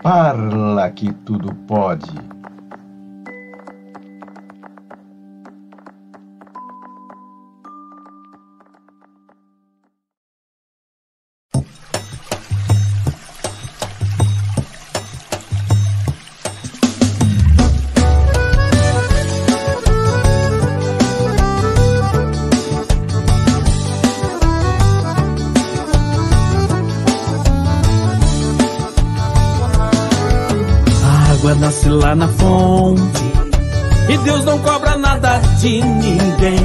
Parla que tudo pode. Nasce lá na fonte e Deus não cobra nada de ninguém.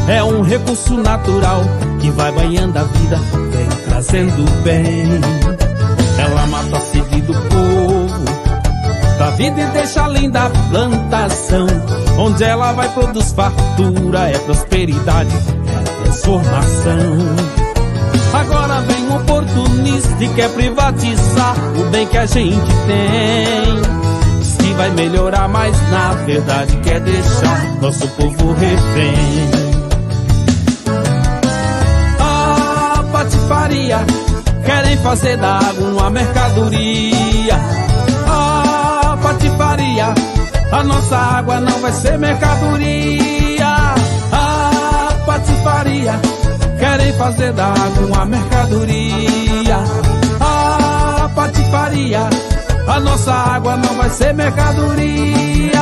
É um recurso natural que vai banhando a vida, vem trazendo bem. Ela mata a sede do povo da vida e deixa linda a plantação. Onde ela vai produz fartura, é prosperidade, é transformação. Agora vem um oportunista e quer privatizar o bem que a gente tem. Que vai melhorar, mas na verdade quer deixar nosso povo refém. A patifaria, querem fazer da água uma mercadoria. A patifaria, a nossa água não vai ser mercadoria. A patifaria, querem fazer da água uma mercadoria. A patifaria, a nossa água não vai ser mercadoria.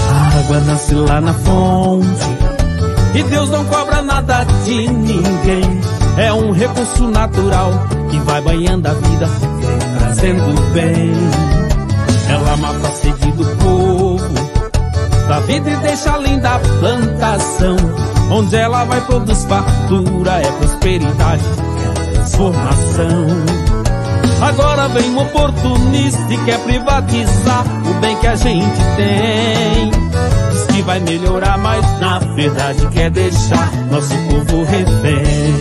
A água nasce lá na fonte e Deus não cobra nada de ninguém. É um recurso natural que vai banhando a vida, vem trazendo bem. Ela mata a sede do povo da vida e deixa linda a plantação. Onde ela vai produz fartura, é prosperidade, é transformação. Agora vem um oportunista e quer privatizar o bem que a gente tem. Diz que vai melhorar, mas na verdade quer deixar nosso povo refém.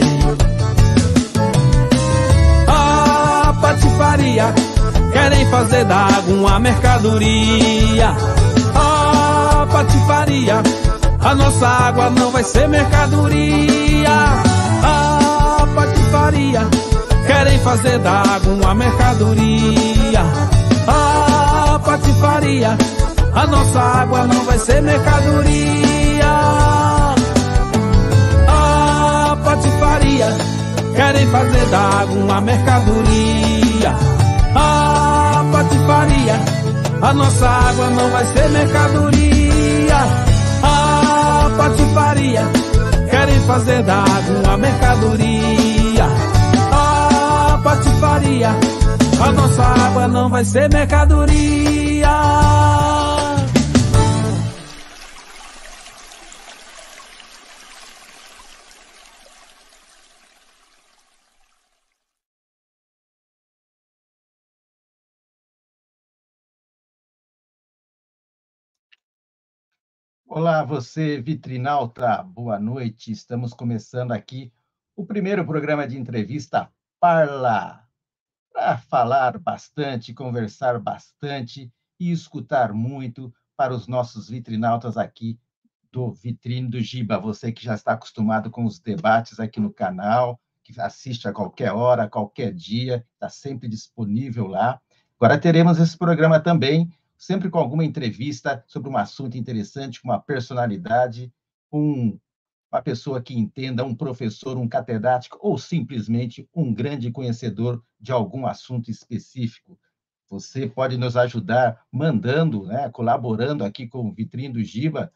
A patifaria, querem fazer da água uma mercadoria. A patifaria, a nossa água não vai ser mercadoria. A patifaria, querem fazer da água uma mercadoria. A patifaria, a nossa água não vai ser mercadoria. A patifaria, querem fazer da água uma mercadoria. A patifaria, a nossa água não vai ser mercadoria. A patifaria, querem fazer da água uma mercadoria. A patifaria, a nossa água não vai ser mercadoria. Olá, você vitrinauta, boa noite. Estamos começando aqui o primeiro programa de entrevista Parla, para falar bastante, conversar bastante e escutar muito para os nossos vitrinautas aqui do Vitrine do Giba. Você que já está acostumado com os debates aqui no canal, que assiste a qualquer hora, a qualquer dia, está sempre disponível lá. Agora teremos esse programa também sempre com alguma entrevista sobre um assunto interessante, com uma personalidade, uma pessoa que entenda, um professor, um catedrático, ou simplesmente um grande conhecedor de algum assunto específico. Você pode nos ajudar mandando, né, colaborando aqui com o Vitrine do Giba,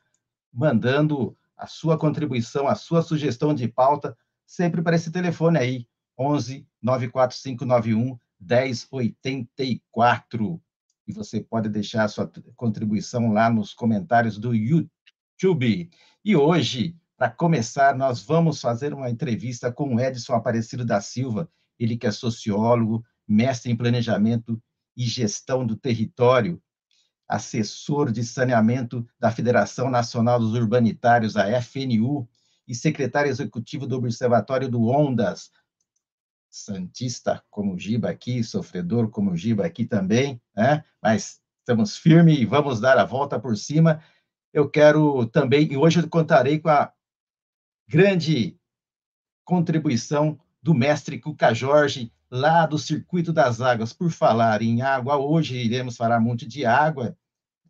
mandando a sua contribuição, a sua sugestão de pauta, sempre para esse telefone aí, 11 94591 1084. E você pode deixar a sua contribuição lá nos comentários do YouTube. E hoje, para começar, nós vamos fazer uma entrevista com o Edson Aparecido da Silva, ele que é sociólogo, mestre em planejamento e gestão do território, assessor de saneamento da Federação Nacional dos Urbanitários, a FNU, e secretário executivo do Observatório do Ondas, santista como o Giba aqui, sofredor como o Giba aqui também, né? Mas estamos firmes e vamos dar a volta por cima. Eu quero também, e hoje eu contarei com a grande contribuição do mestre Cuca Jorge, lá do Circuito das Águas. Por falar em água, hoje iremos falar muito de água,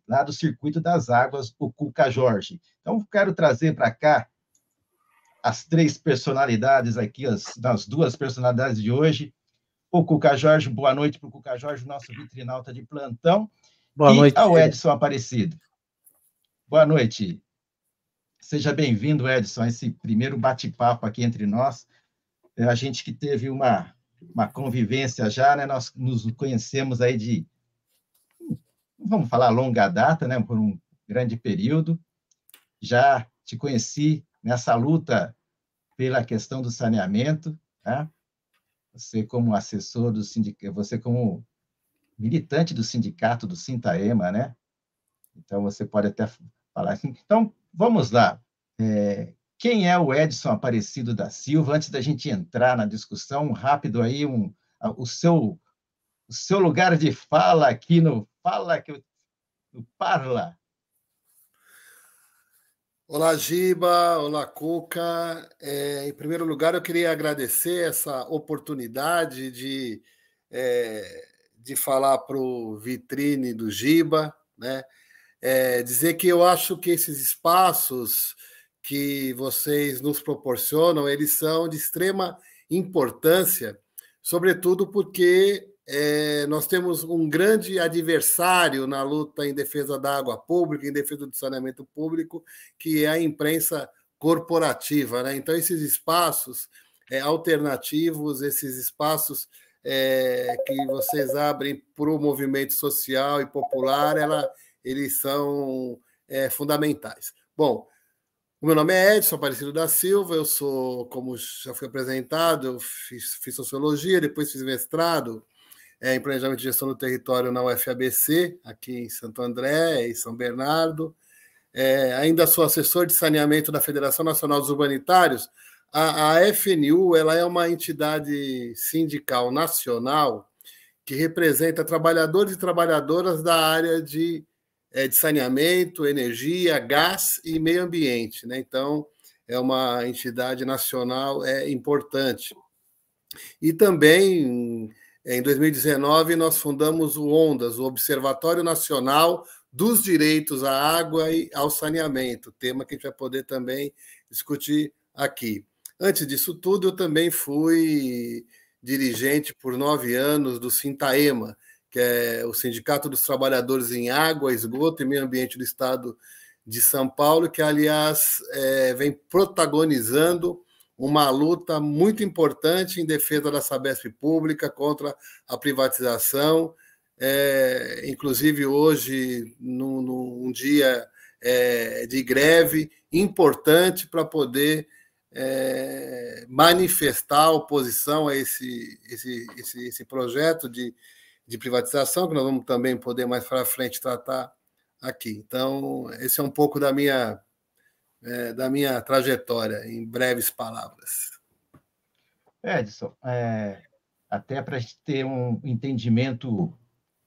lá do Circuito das Águas, o Cuca Jorge. Então, quero trazer para cá as três personalidades aqui, as duas personalidades de hoje. O Cuca Jorge, boa noite para o Cuca Jorge, nosso vitrinauta de plantão. Boa noite. Ao Edson Aparecido. Boa noite. Seja bem-vindo, Edson, a esse primeiro bate-papo aqui entre nós. A gente que teve uma convivência já, né? Nós nos conhecemos aí de, vamos falar, longa data, né? Por um grande período. Já te conheci nessa luta pela questão do saneamento, né? Você como assessor do sindicato, você como militante do sindicato do Sintaema, né? Então, você pode até falar assim. Então, vamos lá. Quem é o Edson Aparecido da Silva? Antes da gente entrar na discussão, rápido aí, o seu lugar de fala aqui no Parla. Olá, Giba. Olá, Cuca. Em primeiro lugar, eu queria agradecer essa oportunidade de falar para o vitrine do Giba, né? Dizer que eu acho que esses espaços que vocês nos proporcionam, eles são de extrema importância, sobretudo porque nós temos um grande adversário na luta em defesa da água pública, em defesa do saneamento público, que é a imprensa corporativa, né? Então, esses espaços alternativos, esses espaços que vocês abrem para o movimento social e popular, eles são fundamentais. Bom, o meu nome é Edson Aparecido da Silva, eu sou, como já foi apresentado, eu fiz sociologia, depois fiz mestrado em planejamento de gestão do território na UFABC, aqui em Santo André e São Bernardo. Ainda sou assessor de saneamento da Federação Nacional dos Urbanitários. A FNU ela é uma entidade sindical nacional que representa trabalhadores e trabalhadoras da área de saneamento, energia, gás e meio ambiente, né? Então, é uma entidade nacional importante. E também, em 2019, nós fundamos o ONDAS, o Observatório Nacional dos Direitos à Água e ao Saneamento, tema que a gente vai poder também discutir aqui. Antes disso tudo, eu também fui dirigente por 9 anos do Sintaema, que é o Sindicato dos Trabalhadores em Água, Esgoto e Meio Ambiente do Estado de São Paulo, que, aliás, vem protagonizando uma luta muito importante em defesa da Sabesp pública contra a privatização. Inclusive, hoje, num dia de greve importante para poder manifestar oposição a esse projeto de privatização, que nós vamos também poder mais para frente tratar aqui. Então, esse é um pouco da minha trajetória, em breves palavras. Edson, até para a gente ter um entendimento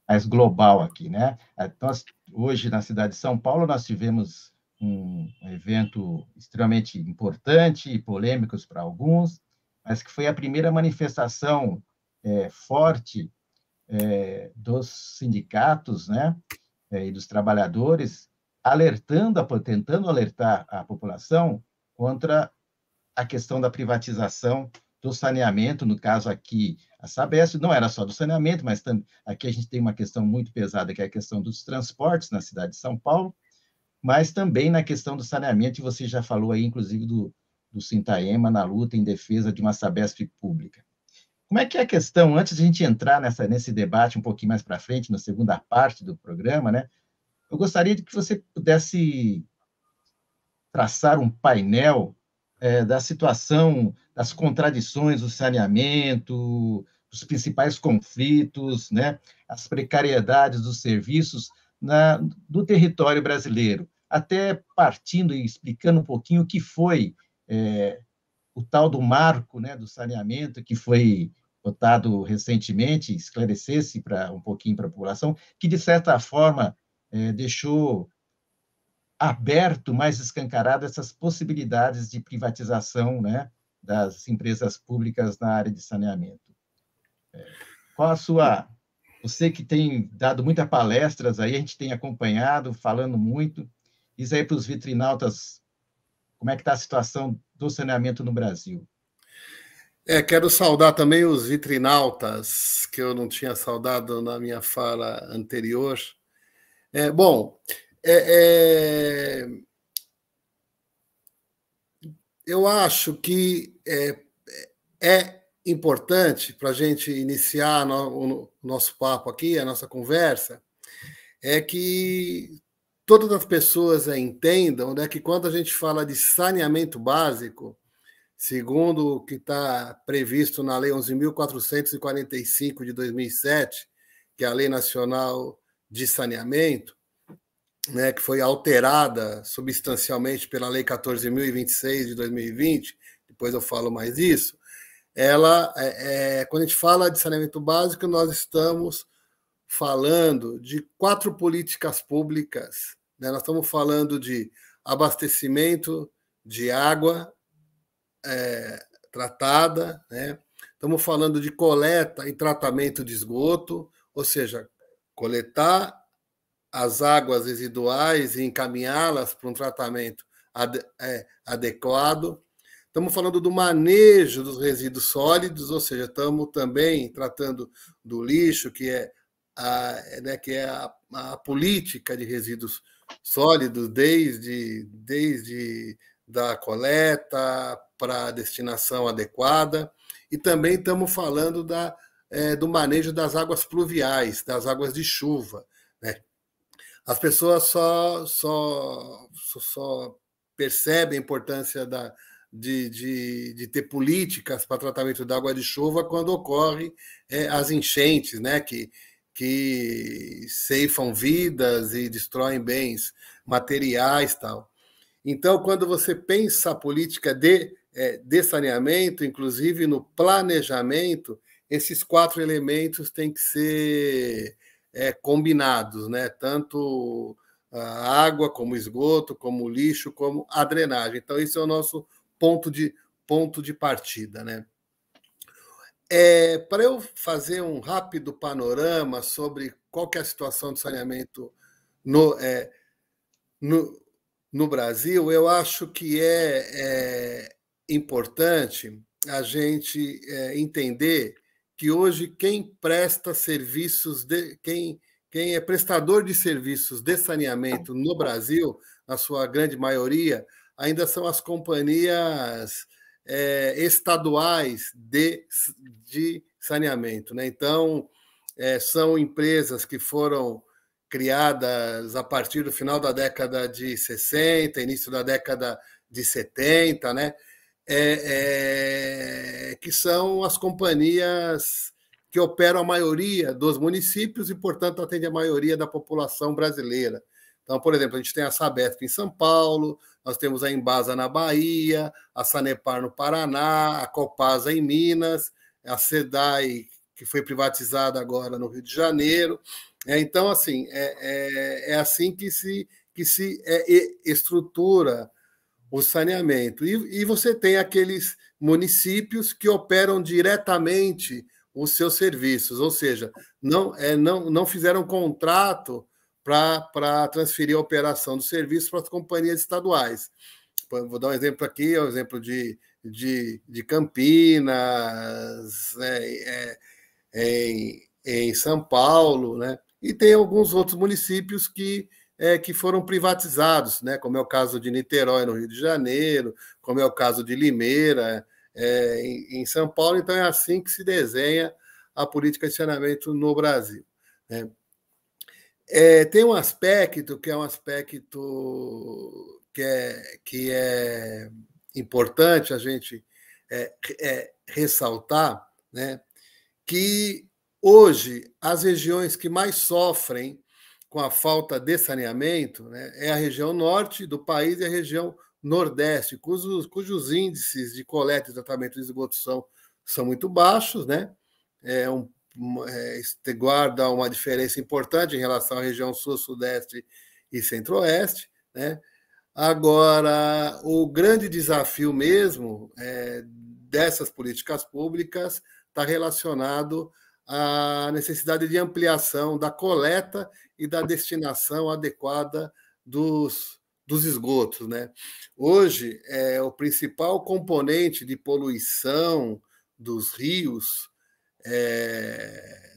mais global aqui, né? Nós, hoje, na cidade de São Paulo, nós tivemos um evento extremamente importante e polêmico para alguns, mas que foi a primeira manifestação forte dos sindicatos, né, e dos trabalhadores, tentando alertar a população contra a questão da privatização do saneamento, no caso aqui, a Sabesp, não era só do saneamento, mas aqui a gente tem uma questão muito pesada, que é a questão dos transportes na cidade de São Paulo, mas também na questão do saneamento, e você já falou aí, inclusive, do Sintaema na luta em defesa de uma Sabesp pública. Como é que é a questão, antes de a gente entrar nesse debate um pouquinho mais para frente, na segunda parte do programa, né? Eu gostaria de que você pudesse traçar um painel da situação, das contradições do saneamento, dos principais conflitos, né? As precariedades dos serviços do território brasileiro, até partindo e explicando um pouquinho o que foi o tal do marco, né, do saneamento, que foi votado recentemente, esclarecesse um pouquinho para a população, que, de certa forma, deixou aberto, mais escancarado, essas possibilidades de privatização, né, das empresas públicas na área de saneamento. Qual a sua... Você que tem dado muitas palestras aí, a gente tem acompanhado, falando muito, diz aí para os vitrinautas como é que está a situação do saneamento no Brasil. Quero saudar também os vitrinautas, que eu não tinha saudado na minha fala anterior. Eu acho que é importante para a gente iniciar o nosso papo aqui, a nossa conversa, é que todas as pessoas entendam, né, que quando a gente fala de saneamento básico, segundo o que está previsto na Lei 11.445 de 2007, que é a Lei Nacional de Saneamento, né, que foi alterada substancialmente pela Lei 14.026 de 2020, depois eu falo mais isso, quando a gente fala de saneamento básico, nós estamos falando de 4 políticas públicas, né? Nós estamos falando de abastecimento de água tratada, né? Estamos falando de coleta e tratamento de esgoto, ou seja, coletar as águas residuais e encaminhá-las para um tratamento adequado. Estamos falando do manejo dos resíduos sólidos, ou seja, estamos também tratando do lixo, que é a política de resíduos sólidos, desde da coleta para a destinação adequada, e também estamos falando do manejo das águas pluviais, das águas de chuva, né? As pessoas só percebem a importância de ter políticas para tratamento da água de chuva quando ocorrem as enchentes, né, que ceifam vidas e destroem bens materiais e tal. Então, quando você pensa a política de saneamento, inclusive no planejamento, esses 4 elementos têm que ser combinados, né? Tanto a água, como o esgoto, como o lixo, como a drenagem. Então, esse é o nosso ponto de partida, né? Para eu fazer um rápido panorama sobre qual que é a situação do saneamento no Brasil, eu acho que é importante a gente entender que hoje quem presta serviços, quem é prestador de serviços de saneamento no Brasil, na sua grande maioria, ainda são as companhias estaduais de saneamento, né? Então, são empresas que foram criadas a partir do final da década de 60, início da década de 70, né? Que são as companhias que operam a maioria dos municípios e, portanto, atendem a maioria da população brasileira. Então, por exemplo, a gente tem a Sabesp em São Paulo, nós temos a Embasa na Bahia, a Sanepar no Paraná, a Copasa em Minas, a SEDAI, que foi privatizada agora no Rio de Janeiro. Então, assim, é assim que se estrutura o saneamento. E você tem aqueles municípios que operam diretamente os seus serviços, ou seja, não fizeram contrato para transferir a operação do serviço para as companhias estaduais. Vou dar um exemplo aqui, o exemplo de Campinas, né, em São Paulo, né? E tem alguns outros municípios que foram privatizados, né? Como é o caso de Niterói, no Rio de Janeiro, como é o caso de Limeira, em São Paulo. Então, é assim que se desenha a política de saneamento no Brasil, né? Tem um aspecto que é um aspecto que é importante a gente ressaltar, né? Que hoje as regiões que mais sofrem com a falta de saneamento, né, é a região norte do país e a região nordeste, cujos índices de coleta e tratamento de esgoto são muito baixos, né? guarda uma diferença importante em relação à região sul, sudeste e centro-oeste, né? Agora, o grande desafio mesmo dessas políticas públicas está relacionado à necessidade de ampliação da coleta e da destinação adequada dos esgotos, né? Hoje, o principal componente de poluição dos rios,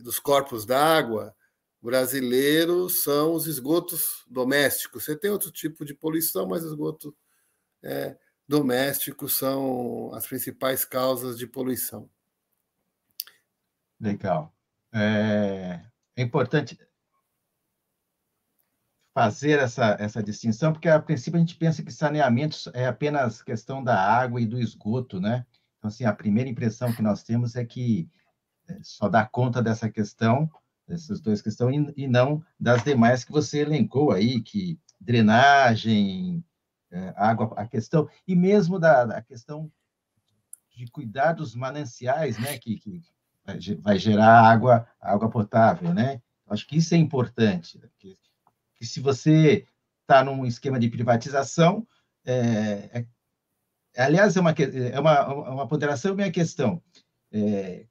dos corpos d'água brasileiros, são os esgotos domésticos. Você tem outro tipo de poluição, mas esgotos domésticos são as principais causas de poluição. Legal. É importante fazer essa distinção, porque, a princípio, a gente pensa que saneamento é apenas questão da água e do esgoto, né? Então, assim, a primeira impressão que nós temos é que só dá conta dessa questão, dessas duas questões, e não das demais que você elencou aí, que drenagem, água, a questão, e mesmo da questão de cuidar dos mananciais, né, que vai gerar água potável, né? Acho que isso é importante, porque se você está num esquema de privatização, aliás, é uma ponderação e uma questão.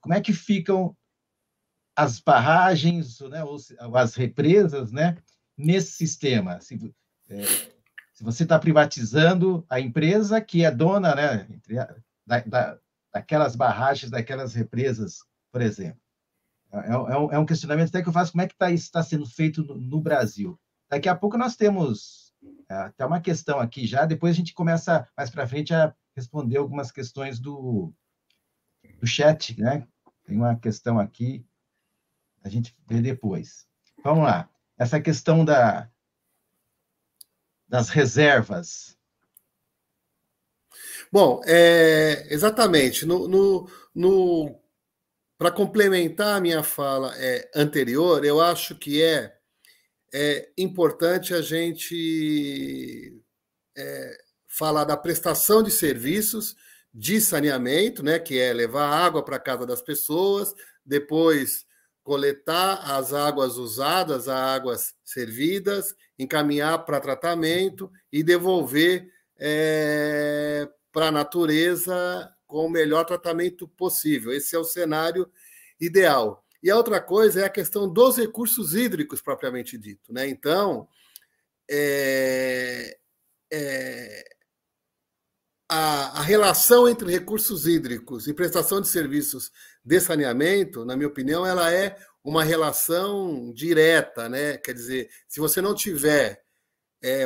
Como é que ficam as barragens, né, ou as represas, né, nesse sistema? Se você está privatizando a empresa que é dona, né, daquelas barragens, daquelas represas, por exemplo. É um questionamento até que eu faço, como é que isso está sendo feito no Brasil? Daqui a pouco nós temos até uma questão aqui já, depois a gente começa mais para frente a responder algumas questões do chat, né? Tem uma questão aqui, a gente vê depois. Vamos lá. Essa questão das reservas. Bom, exatamente. Para complementar a minha fala anterior, eu acho que é importante a gente falar da prestação de serviços de saneamento, né, que é levar água para a casa das pessoas, depois coletar as águas usadas, as águas servidas, encaminhar para tratamento e devolver para a natureza com o melhor tratamento possível. Esse é o cenário ideal. E a outra coisa é a questão dos recursos hídricos, propriamente dito, né? Então, a relação entre recursos hídricos e prestação de serviços de saneamento, na minha opinião, ela é uma relação direta, né? Quer dizer, se você não tiver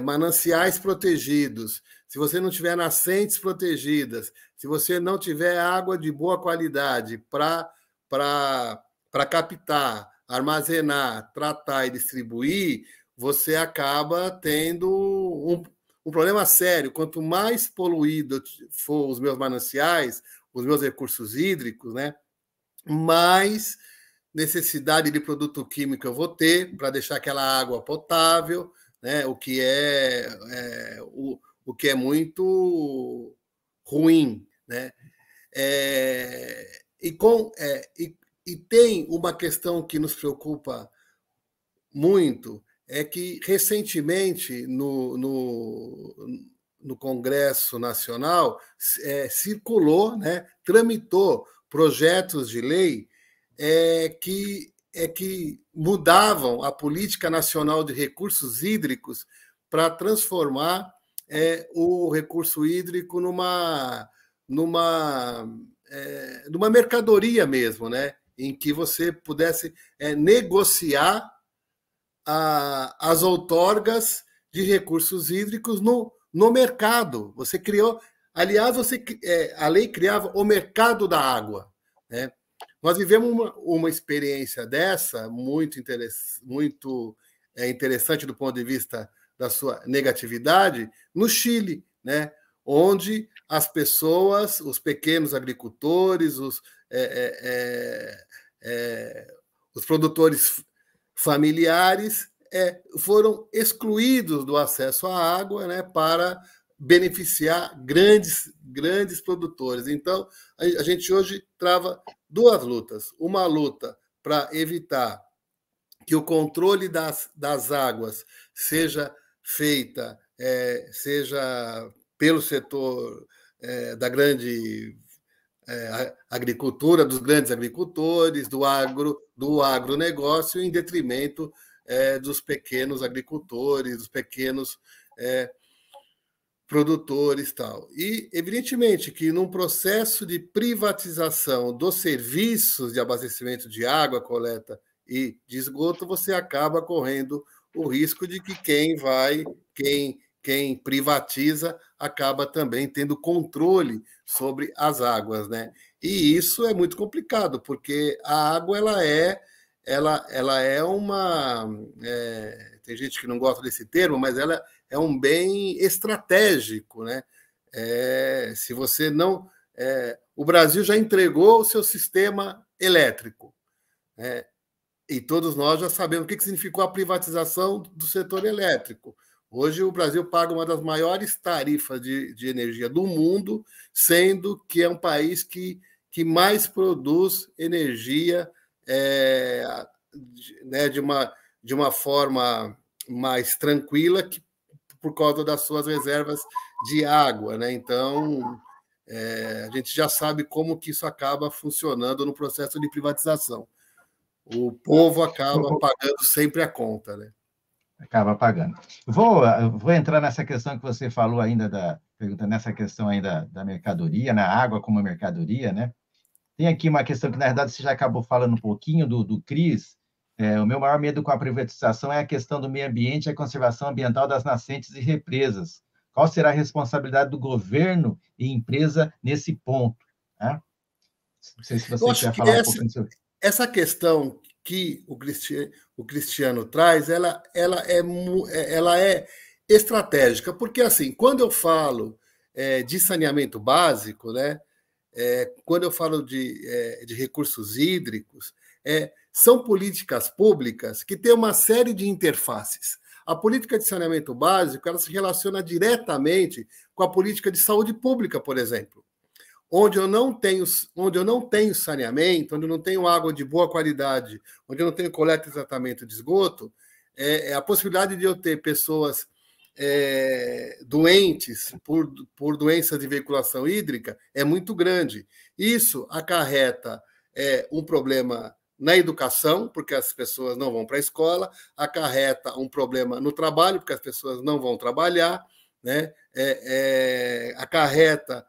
mananciais protegidos, se você não tiver nascentes protegidas, se você não tiver água de boa qualidade para captar, armazenar, tratar e distribuir, você acaba tendo um problema sério. Quanto mais poluído for os meus mananciais, os meus recursos hídricos, né, mais necessidade de produto químico eu vou ter para deixar aquela água potável, né, o que é muito ruim, né? E tem uma questão que nos preocupa muito, é que recentemente no Congresso Nacional circulou, né, tramitou projetos de lei que mudavam a política nacional de recursos hídricos para transformar o recurso hídrico numa mercadoria mesmo, né? Em que você pudesse negociar as outorgas de recursos hídricos no mercado. Você criou, aliás, a lei criava o mercado da água, né? Nós vivemos uma experiência dessa muito interessante do ponto de vista da sua negatividade no Chile, né? Onde as pessoas, os pequenos agricultores, os produtores familiares foram excluídos do acesso à água, né, para beneficiar grandes produtores. Então, a gente hoje trava duas lutas. Uma luta para evitar que o controle das águas seja feita, seja pelo setor da grande agricultura, dos grandes agricultores, do agronegócio, em detrimento dos pequenos agricultores, dos pequenos produtores tal. E, evidentemente, que num processo de privatização dos serviços de abastecimento de água, coleta e de esgoto, você acaba correndo o risco de que quem privatiza acaba também tendo controle sobre as águas, né? E isso é muito complicado, porque a água ela é uma... tem gente que não gosta desse termo, mas ela é um bem estratégico, né? Se você não... o Brasil já entregou o seu sistema elétrico, e todos nós já sabemos o que significou a privatização do setor elétrico. Hoje, o Brasil paga uma das maiores tarifas de energia do mundo, sendo que é um país que mais produz energia né, de uma forma mais tranquila, por causa das suas reservas de água, né? Então, a gente já sabe como que isso acaba funcionando no processo de privatização. O povo acaba pagando sempre a conta, né? Acaba pagando. Vou entrar nessa questão que você falou ainda, nessa questão ainda da mercadoria, na água como mercadoria, né? Tem aqui uma questão que, na verdade, você já acabou falando um pouquinho do CRIS. O meu maior medo com a privatização é a questão do meio ambiente e a conservação ambiental das nascentes e represas. Qual será a responsabilidade do governo e empresa nesse ponto? Né? Não sei se você quer falar um pouquinho sobre isso. Essa questão que o Cristiano traz, ela é estratégica, porque, assim, quando eu falo de saneamento básico, né, quando eu falo de recursos hídricos, são políticas públicas que têm uma série de interfaces. A política de saneamento básico, ela se relaciona diretamente com a política de saúde pública, por exemplo. Onde eu não tenho saneamento, onde eu não tenho água de boa qualidade, onde eu não tenho coleta e tratamento de esgoto, a possibilidade de eu ter pessoas doentes por doenças de veiculação hídrica é muito grande. Isso acarreta um problema na educação, porque as pessoas não vão para a escola, acarreta um problema no trabalho, porque as pessoas não vão trabalhar, né? Acarreta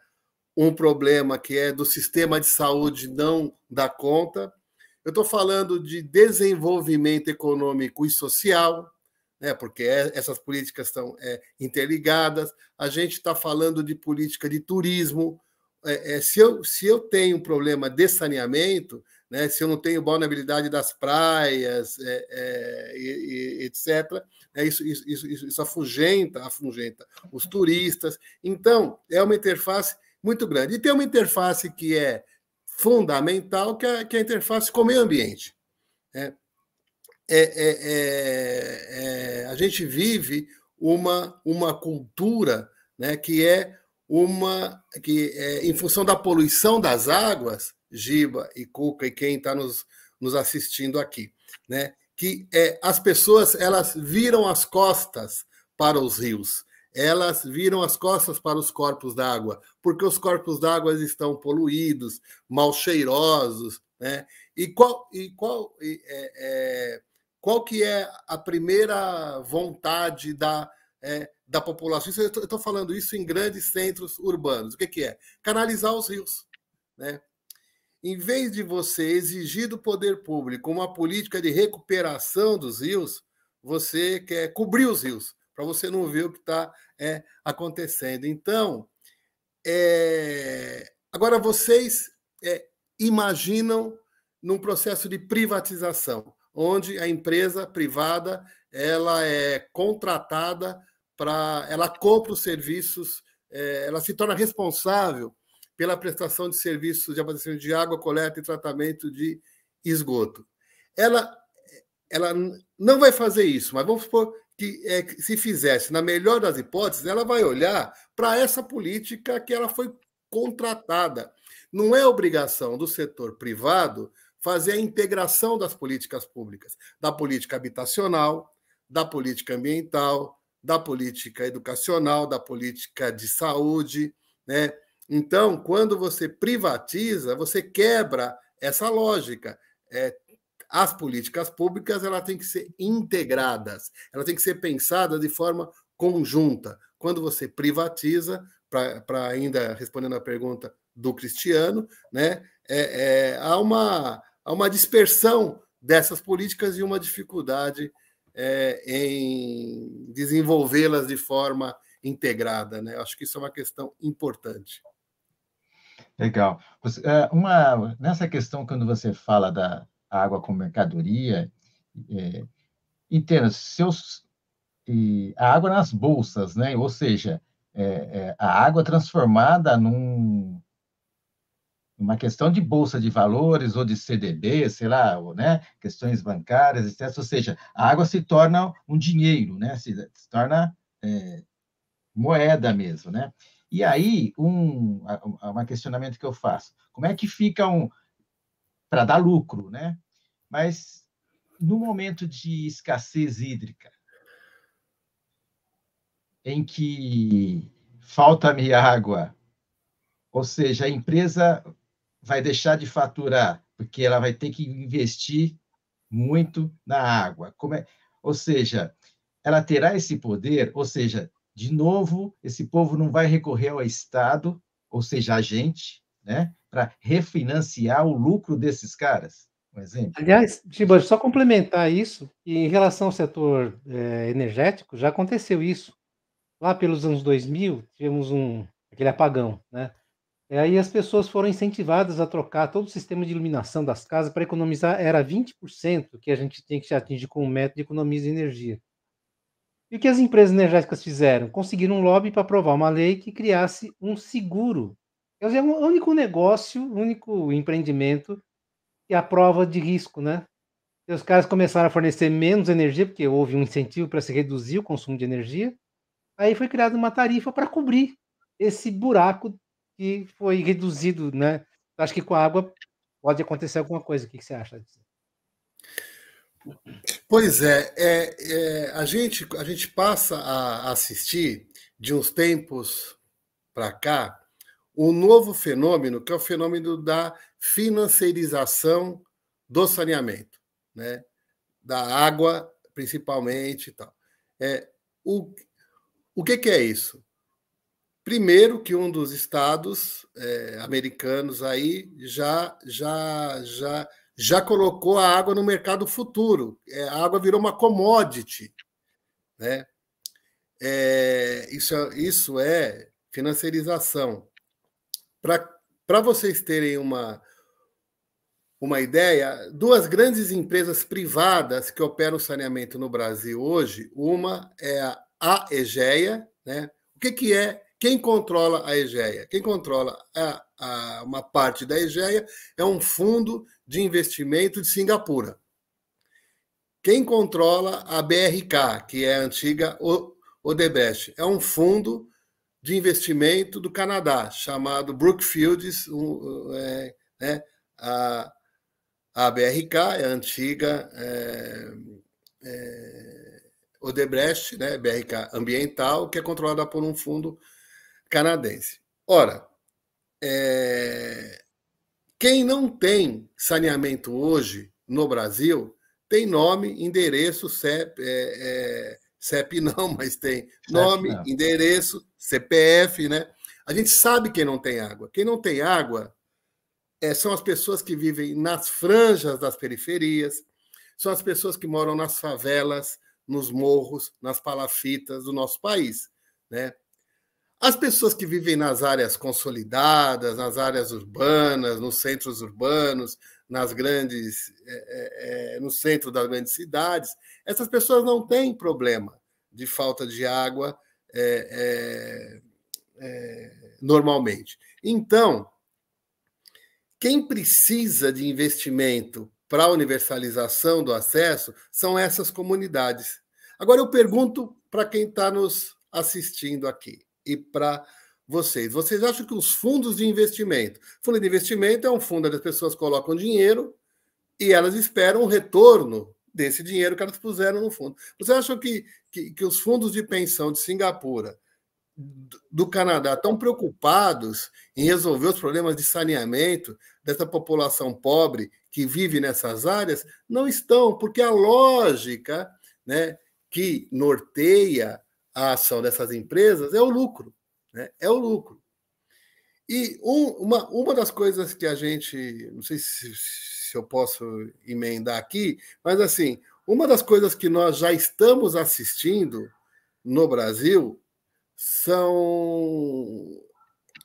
um problema que é do sistema de saúde não dar conta. Eu estou falando de desenvolvimento econômico e social, né, porque essas políticas estão interligadas. A gente está falando de política de turismo. Se eu tenho um problema de saneamento, né, se eu não tenho vulnerabilidade das praias, etc., isso afugenta os turistas. Então, é uma interface muito grande. E tem uma interface que é fundamental, que é a interface com o meio ambiente. A gente vive uma cultura, né, que em função da poluição das águas, Giba e Cuca e quem está nos assistindo aqui, né, que as pessoas elas viram as costas para os rios. Elas viram as costas para os corpos d'água, porque os corpos d'água estão poluídos, mal cheirosos, né? E qual que é a primeira vontade da população? Eu estou falando isso em grandes centros urbanos. O que é? Canalizar os rios, né? Em vez de você exigir do poder público uma política de recuperação dos rios, você quer cobrir os rios, para você não ver o que está acontecendo. Então, agora vocês imaginam num processo de privatização, onde a empresa privada ela é contratada ela compra os serviços, ela se torna responsável pela prestação de serviços de abastecimento de água, coleta e tratamento de esgoto. Ela não vai fazer isso, mas vamos supor que se fizesse, na melhor das hipóteses, ela vai olhar para essa política que ela foi contratada. Não é obrigação do setor privado fazer a integração das políticas públicas, da política habitacional, da política ambiental, da política educacional, da política de saúde, né? Então, quando você privatiza, você quebra essa lógica. As políticas públicas elas têm que ser integradas, elas têm que ser pensadas de forma conjunta. Quando você privatiza, para ainda respondendo a pergunta do Cristiano, né, há uma dispersão dessas políticas e uma dificuldade em desenvolvê-las de forma integrada, né? Acho que isso é uma questão importante. Legal. Nessa questão, quando você fala da água como mercadoria, entenda, a água nas bolsas, né? Ou seja, a água transformada numa questão de bolsa de valores ou de CDB, sei lá, né? Questões bancárias, etc. Ou seja, a água se torna um dinheiro, né? Se torna moeda mesmo, né? E aí, um questionamento que eu faço, como é que fica para dar lucro, né? Mas no momento de escassez hídrica, em que falta-me água, ou seja, a empresa vai deixar de faturar, porque ela vai ter que investir muito na água. Ou seja, ela terá esse poder, ou seja, de novo, esse povo não vai recorrer ao Estado, ou seja, a gente, né, para refinanciar o lucro desses caras, um exemplo. Aliás, Giba, só complementar isso, em relação ao setor energético, já aconteceu isso. Lá pelos anos 2000, tivemos aquele apagão, né? E aí as pessoas foram incentivadas a trocar todo o sistema de iluminação das casas para economizar, era 20% que a gente tem que atingir com o método de economia de energia. E o que as empresas energéticas fizeram? Conseguiram um lobby para aprovar uma lei que criasse um seguro. É o único negócio, o único empreendimento que aprova de risco, né? E os caras começaram a fornecer menos energia, porque houve um incentivo para se reduzir o consumo de energia. Aí foi criada uma tarifa para cobrir esse buraco que foi reduzido, né? Acho que com a água pode acontecer alguma coisa. O que você acha disso? Pois a gente passa a assistir, de uns tempos para cá, um novo fenômeno, que é o fenômeno da financiarização do saneamento, né? Da água, principalmente. E tal. O que é isso? Primeiro, que um dos estados americanos aí já colocou a água no mercado futuro. A água virou uma commodity, né? Isso é financiarização. Para vocês terem uma ideia, duas grandes empresas privadas que operam saneamento no Brasil hoje, uma é a Aegea, né? O que é? Quem controla a Aegea? Quem controla uma parte da Aegea é um fundo de investimento de Singapura. Quem controla a BRK, que é a antiga Odebrecht, é um fundo de investimento do Canadá, chamado Brookfield. A BRK é a antiga Odebrecht, né, BRK Ambiental, que é controlada por um fundo canadense. Ora, quem não tem saneamento hoje no Brasil tem nome, endereço, CEP não, mas tem nome, endereço, CPF, né? A gente sabe quem não tem água. Quem não tem água são as pessoas que vivem nas franjas das periferias, são as pessoas que moram nas favelas, nos morros, nas palafitas do nosso país, né? As pessoas que vivem nas áreas consolidadas, nas áreas urbanas, nos centros urbanos, no centro das grandes cidades, essas pessoas não têm problema de falta de água normalmente. Então, quem precisa de investimento para a universalização do acesso são essas comunidades. Agora eu pergunto para quem está nos assistindo aqui e para vocês. Vocês acham que os fundos de investimento... Fundo de investimento é um fundo onde as pessoas colocam dinheiro e elas esperam um retorno desse dinheiro que elas puseram no fundo. Vocês acham que os fundos de pensão de Singapura, do Canadá, estão preocupados em resolver os problemas de saneamento dessa população pobre que vive nessas áreas? Não estão, porque a lógica, né, que norteia a ação dessas empresas é o lucro. Né? É o lucro. E uma das coisas que a gente... Não sei se eu posso emendar aqui, mas, assim, uma das coisas que nós já estamos assistindo no Brasil são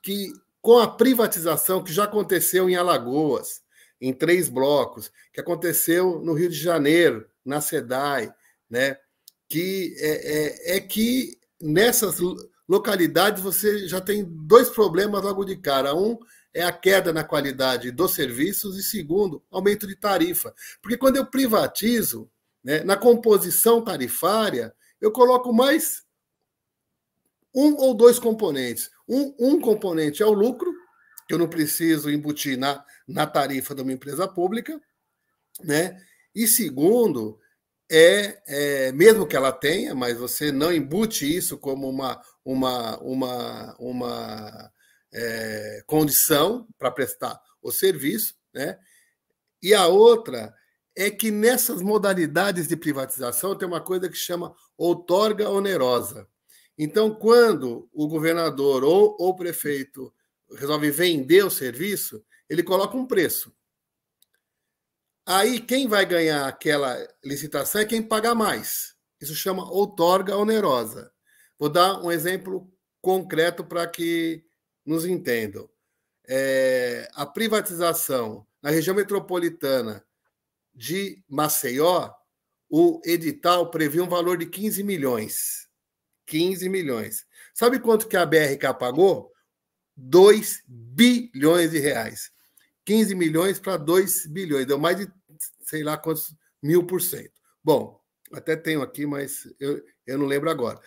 que, com a privatização que já aconteceu em Alagoas, em 3 blocos, que aconteceu no Rio de Janeiro, na SEDAI, né? Que que nessas localidades você já tem 2 problemas logo de cara. Um é a queda na qualidade dos serviços e, segundo, aumento de tarifa. Porque quando eu privatizo, né, na composição tarifária, eu coloco mais 1 ou 2 componentes. Um componente é o lucro, que eu não preciso embutir na tarifa de uma empresa pública, né? E segundo, mesmo que ela tenha, mas você não embute isso como uma condição para prestar o serviço, né? E a outra é que nessas modalidades de privatização tem uma coisa que chama outorga onerosa. Então, quando o governador ou o prefeito resolve vender o serviço, ele coloca um preço. Aí, quem vai ganhar aquela licitação é quem paga mais. Isso chama outorga onerosa. Vou dar um exemplo concreto para que nos entendam. A privatização na região metropolitana de Maceió, o edital previa um valor de 15 milhões. 15 milhões. Sabe quanto que a BRK pagou? 2 bilhões de reais. 15 milhões para 2 bilhões. Deu mais de, sei lá quantos, 1000%. Bom, até tenho aqui, mas eu não lembro agora.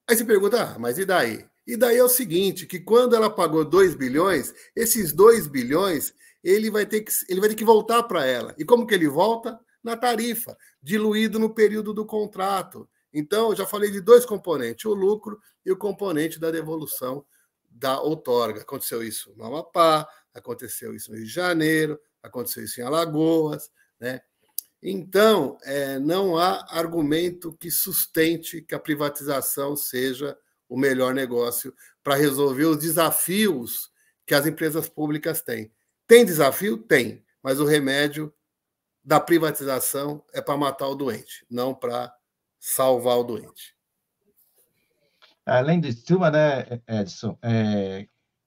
Aí você pergunta, mas e daí? E daí é o seguinte, que quando ela pagou 2 bilhões, esses 2 bilhões, ele vai ter que voltar para ela. E como que ele volta? Na tarifa, diluído no período do contrato. Então, eu já falei de 2 componentes, o lucro e o componente da devolução da outorga. Aconteceu isso no Amapá, aconteceu isso no Rio de Janeiro, aconteceu isso em Alagoas, né? Então, não há argumento que sustente que a privatização seja o melhor negócio para resolver os desafios que as empresas públicas têm. Tem desafio? Tem, mas o remédio da privatização é para matar o doente, não para salvar o doente. Além disso, né, Edson,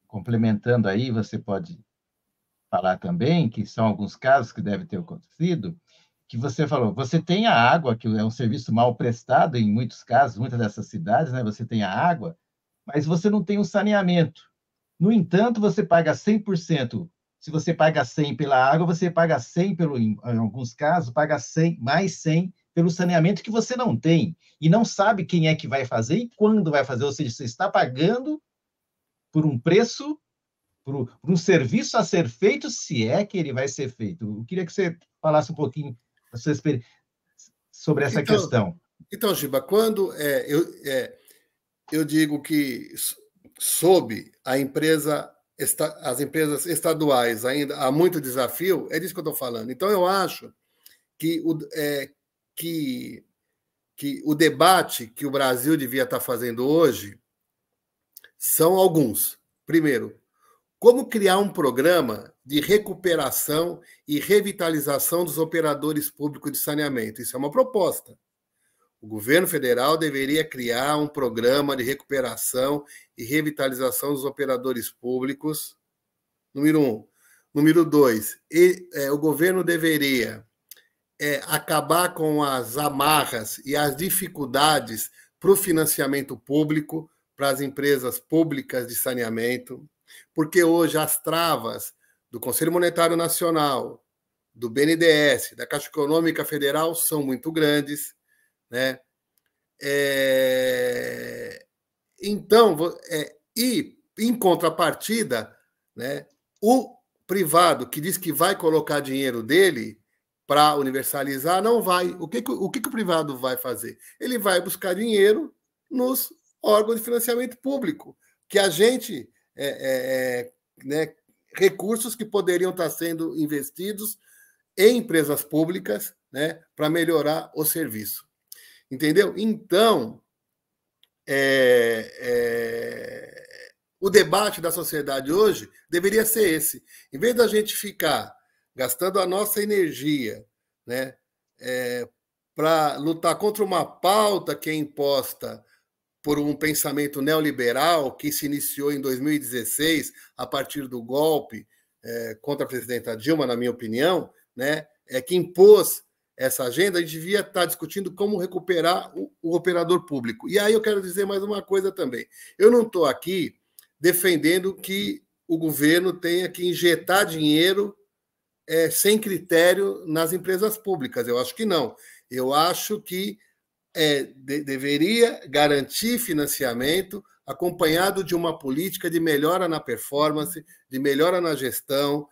complementando aí, você pode falar também que são alguns casos que devem ter acontecido, que você falou, você tem a água, que é um serviço mal prestado em muitos casos, muitas dessas cidades, né, você tem a água, mas você não tem o saneamento. No entanto, você paga 100%. Se você paga 100 pela água, você paga 100 em alguns casos, paga 100, mais 100 pelo saneamento que você não tem e não sabe quem é que vai fazer e quando vai fazer. Ou seja, você está pagando por um preço, por um serviço a ser feito, se é que ele vai ser feito. Eu queria que você falasse um pouquinho da sua experiência sobre essa questão. Então, Giba, quando eu digo que sob as empresas estaduais ainda há muito desafio, é disso que eu estou falando. Então, eu acho que o debate que o Brasil devia estar fazendo hoje são alguns. Primeiro, como criar um programa de recuperação e revitalização dos operadores públicos de saneamento? Isso é uma proposta. O governo federal deveria criar um programa de recuperação e revitalização dos operadores públicos, número 1. Número 2, o governo deveria acabar com as amarras e as dificuldades para o financiamento público para as empresas públicas de saneamento, porque hoje as travas do Conselho Monetário Nacional, do BNDES, da Caixa Econômica Federal são muito grandes. né? Então, e em contrapartida, né, o privado que diz que vai colocar dinheiro dele para universalizar, não vai. O que o privado vai fazer? Ele vai buscar dinheiro nos órgãos de financiamento público, que a gente, né, recursos que poderiam estar sendo investidos em empresas públicas, né, para melhorar o serviço. Entendeu? Então, o debate da sociedade hoje deveria ser esse. Em vez da gente ficar gastando a nossa energia, né, para lutar contra uma pauta que é imposta por um pensamento neoliberal que se iniciou em 2016, a partir do golpe contra a presidenta Dilma, na minha opinião, né, que impôs essa agenda, a gente devia estar discutindo como recuperar o operador público. E aí eu quero dizer mais uma coisa também. Eu não estou aqui defendendo que o governo tenha que injetar dinheiro sem critério nas empresas públicas. Eu acho que não. Eu acho que deveria garantir financiamento acompanhado de uma política de melhora na performance, de melhora na gestão,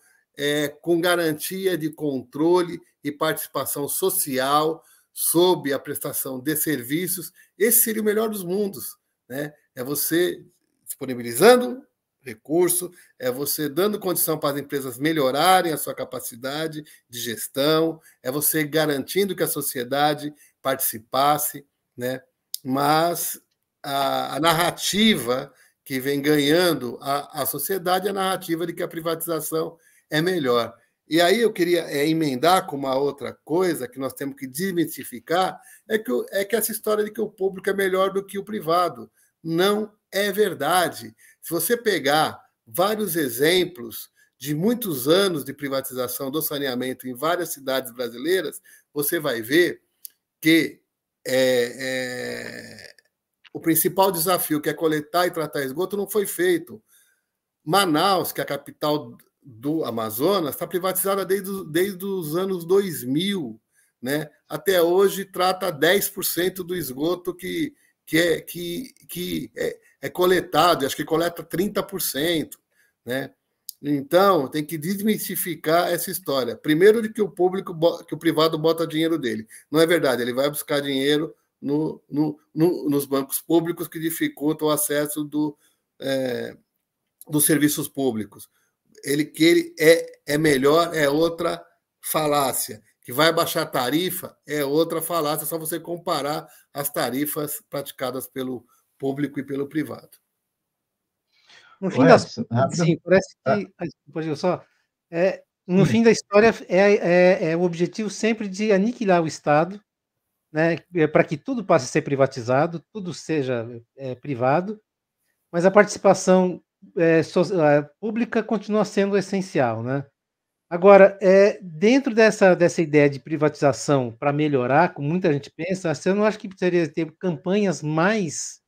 com garantia de controle e participação social sob a prestação de serviços. Esse seria o melhor dos mundos, né? É você disponibilizando recurso, é você dando condição para as empresas melhorarem a sua capacidade de gestão, é você garantindo que a sociedade participasse, né? Mas a narrativa que vem ganhando a sociedade é a narrativa de que a privatização é melhor. E aí eu queria emendar com uma outra coisa que nós temos que desmistificar, é que essa história de que o público é melhor do que o privado. Não é verdade. Se você pegar vários exemplos de muitos anos de privatização do saneamento em várias cidades brasileiras, você vai ver que o principal desafio, que é coletar e tratar esgoto, não foi feito. Manaus, que é a capital do Amazonas, está privatizada desde os anos 2000, né? Até hoje trata 10% do esgoto que é coletado, acho que coleta 30%, né? Então, tem que desmistificar essa história. Primeiro, de que o privado bota dinheiro dele. Não é verdade, ele vai buscar dinheiro nos bancos públicos que dificultam o acesso dos serviços públicos. Que ele é melhor é outra falácia. Que vai baixar a tarifa é outra falácia, é só você comparar as tarifas praticadas pelo público e pelo privado. No fim das contas, sim, parece que. No fim da história, o objetivo sempre de aniquilar o Estado, né, para que tudo passe a ser privatizado, tudo seja privado, mas a participação pública continua sendo essencial, né? Agora, dentro dessa ideia de privatização para melhorar, como muita gente pensa, você não acha que precisaria ter campanhas mais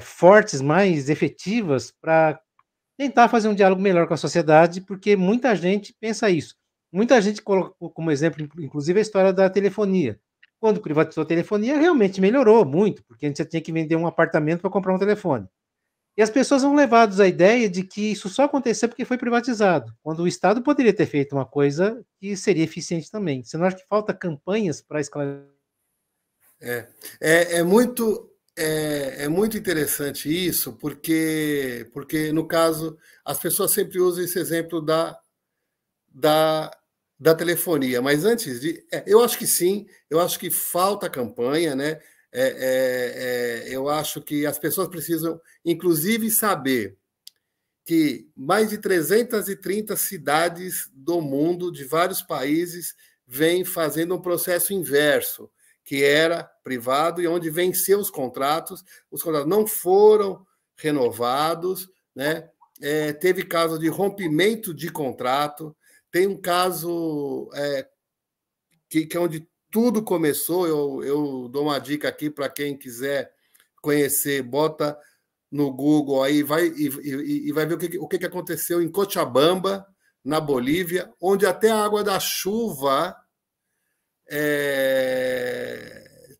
fortes, mais efetivas, para tentar fazer um diálogo melhor com a sociedade, porque muita gente pensa isso. Muita gente colocou como exemplo, inclusive, a história da telefonia. Quando privatizou a telefonia, realmente melhorou muito, porque a gente já tinha que vender um apartamento para comprar um telefone. E as pessoas vão levadas à ideia de que isso só aconteceu porque foi privatizado, quando o Estado poderia ter feito uma coisa que seria eficiente também. Você não acha que falta campanhas para esclarecer? É muito interessante isso, porque no caso, as pessoas sempre usam esse exemplo da telefonia, mas antes eu acho que sim, eu acho que falta campanha, né? Eu acho que as pessoas precisam, inclusive, saber que mais de 330 cidades do mundo, de vários países, vêm fazendo um processo inverso, que era privado e onde venceu os contratos não foram renovados, né? Teve caso de rompimento de contrato, tem um caso que é onde tudo começou. Eu dou uma dica aqui para quem quiser conhecer, bota no Google aí, vai ver o que aconteceu em Cochabamba, na Bolívia, onde até a água da chuva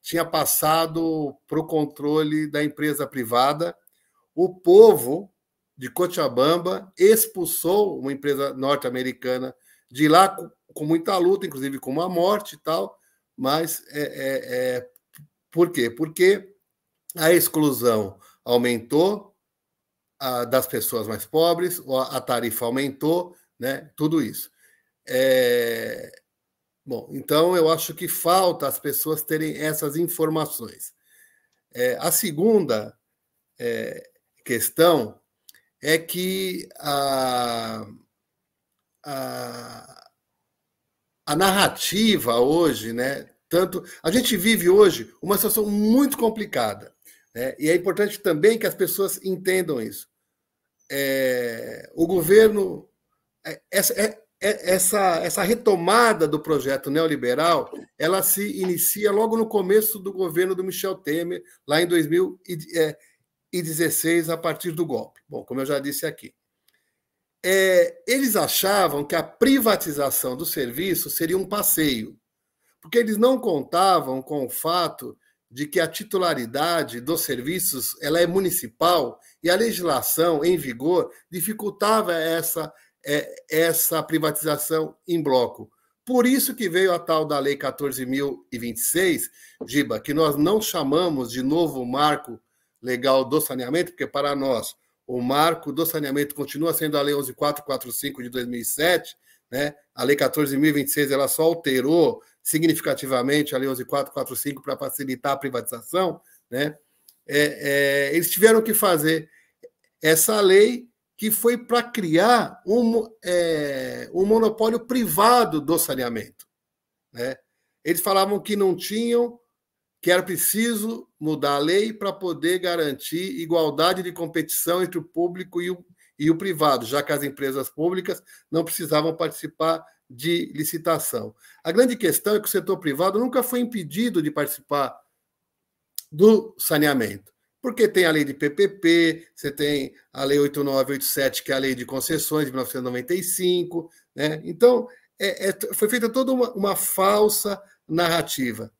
tinha passado para o controle da empresa privada. O povo de Cochabamba expulsou uma empresa norte-americana de lá com muita luta, inclusive com uma morte e tal. Mas por quê? Porque a exclusão aumentou das pessoas mais pobres, a tarifa aumentou, né? Tudo isso. Bom, então eu acho que falta as pessoas terem essas informações. A segunda questão é que a narrativa hoje, né? Tanto a gente vive hoje uma situação muito complicada, né? E é importante também que as pessoas entendam isso. O governo, essa retomada do projeto neoliberal, ela se inicia logo no começo do governo do Michel Temer, lá em 2016, a partir do golpe. Bom, como eu já disse aqui. Eles achavam que a privatização do serviço seria um passeio, porque eles não contavam com o fato de que a titularidade dos serviços ela é municipal e a legislação em vigor dificultava essa privatização em bloco. Por isso que veio a tal da Lei 14.026, Giba, que nós não chamamos de novo marco legal do saneamento, porque para nós o marco do saneamento continua sendo a Lei 11.445 de 2007, né? A Lei 14.026 ela só alterou significativamente a Lei 11.445 para facilitar a privatização, né? Eles tiveram que fazer essa lei que foi para criar um monopólio privado do saneamento, né? Eles falavam que não tinham, que era preciso mudar a lei para poder garantir igualdade de competição entre o público e o privado, já que as empresas públicas não precisavam participar de licitação. A grande questão é que o setor privado nunca foi impedido de participar do saneamento, porque tem a lei de PPP, você tem a lei 8987, que é a lei de concessões de 1995, né? Então, foi feita toda uma falsa narrativa,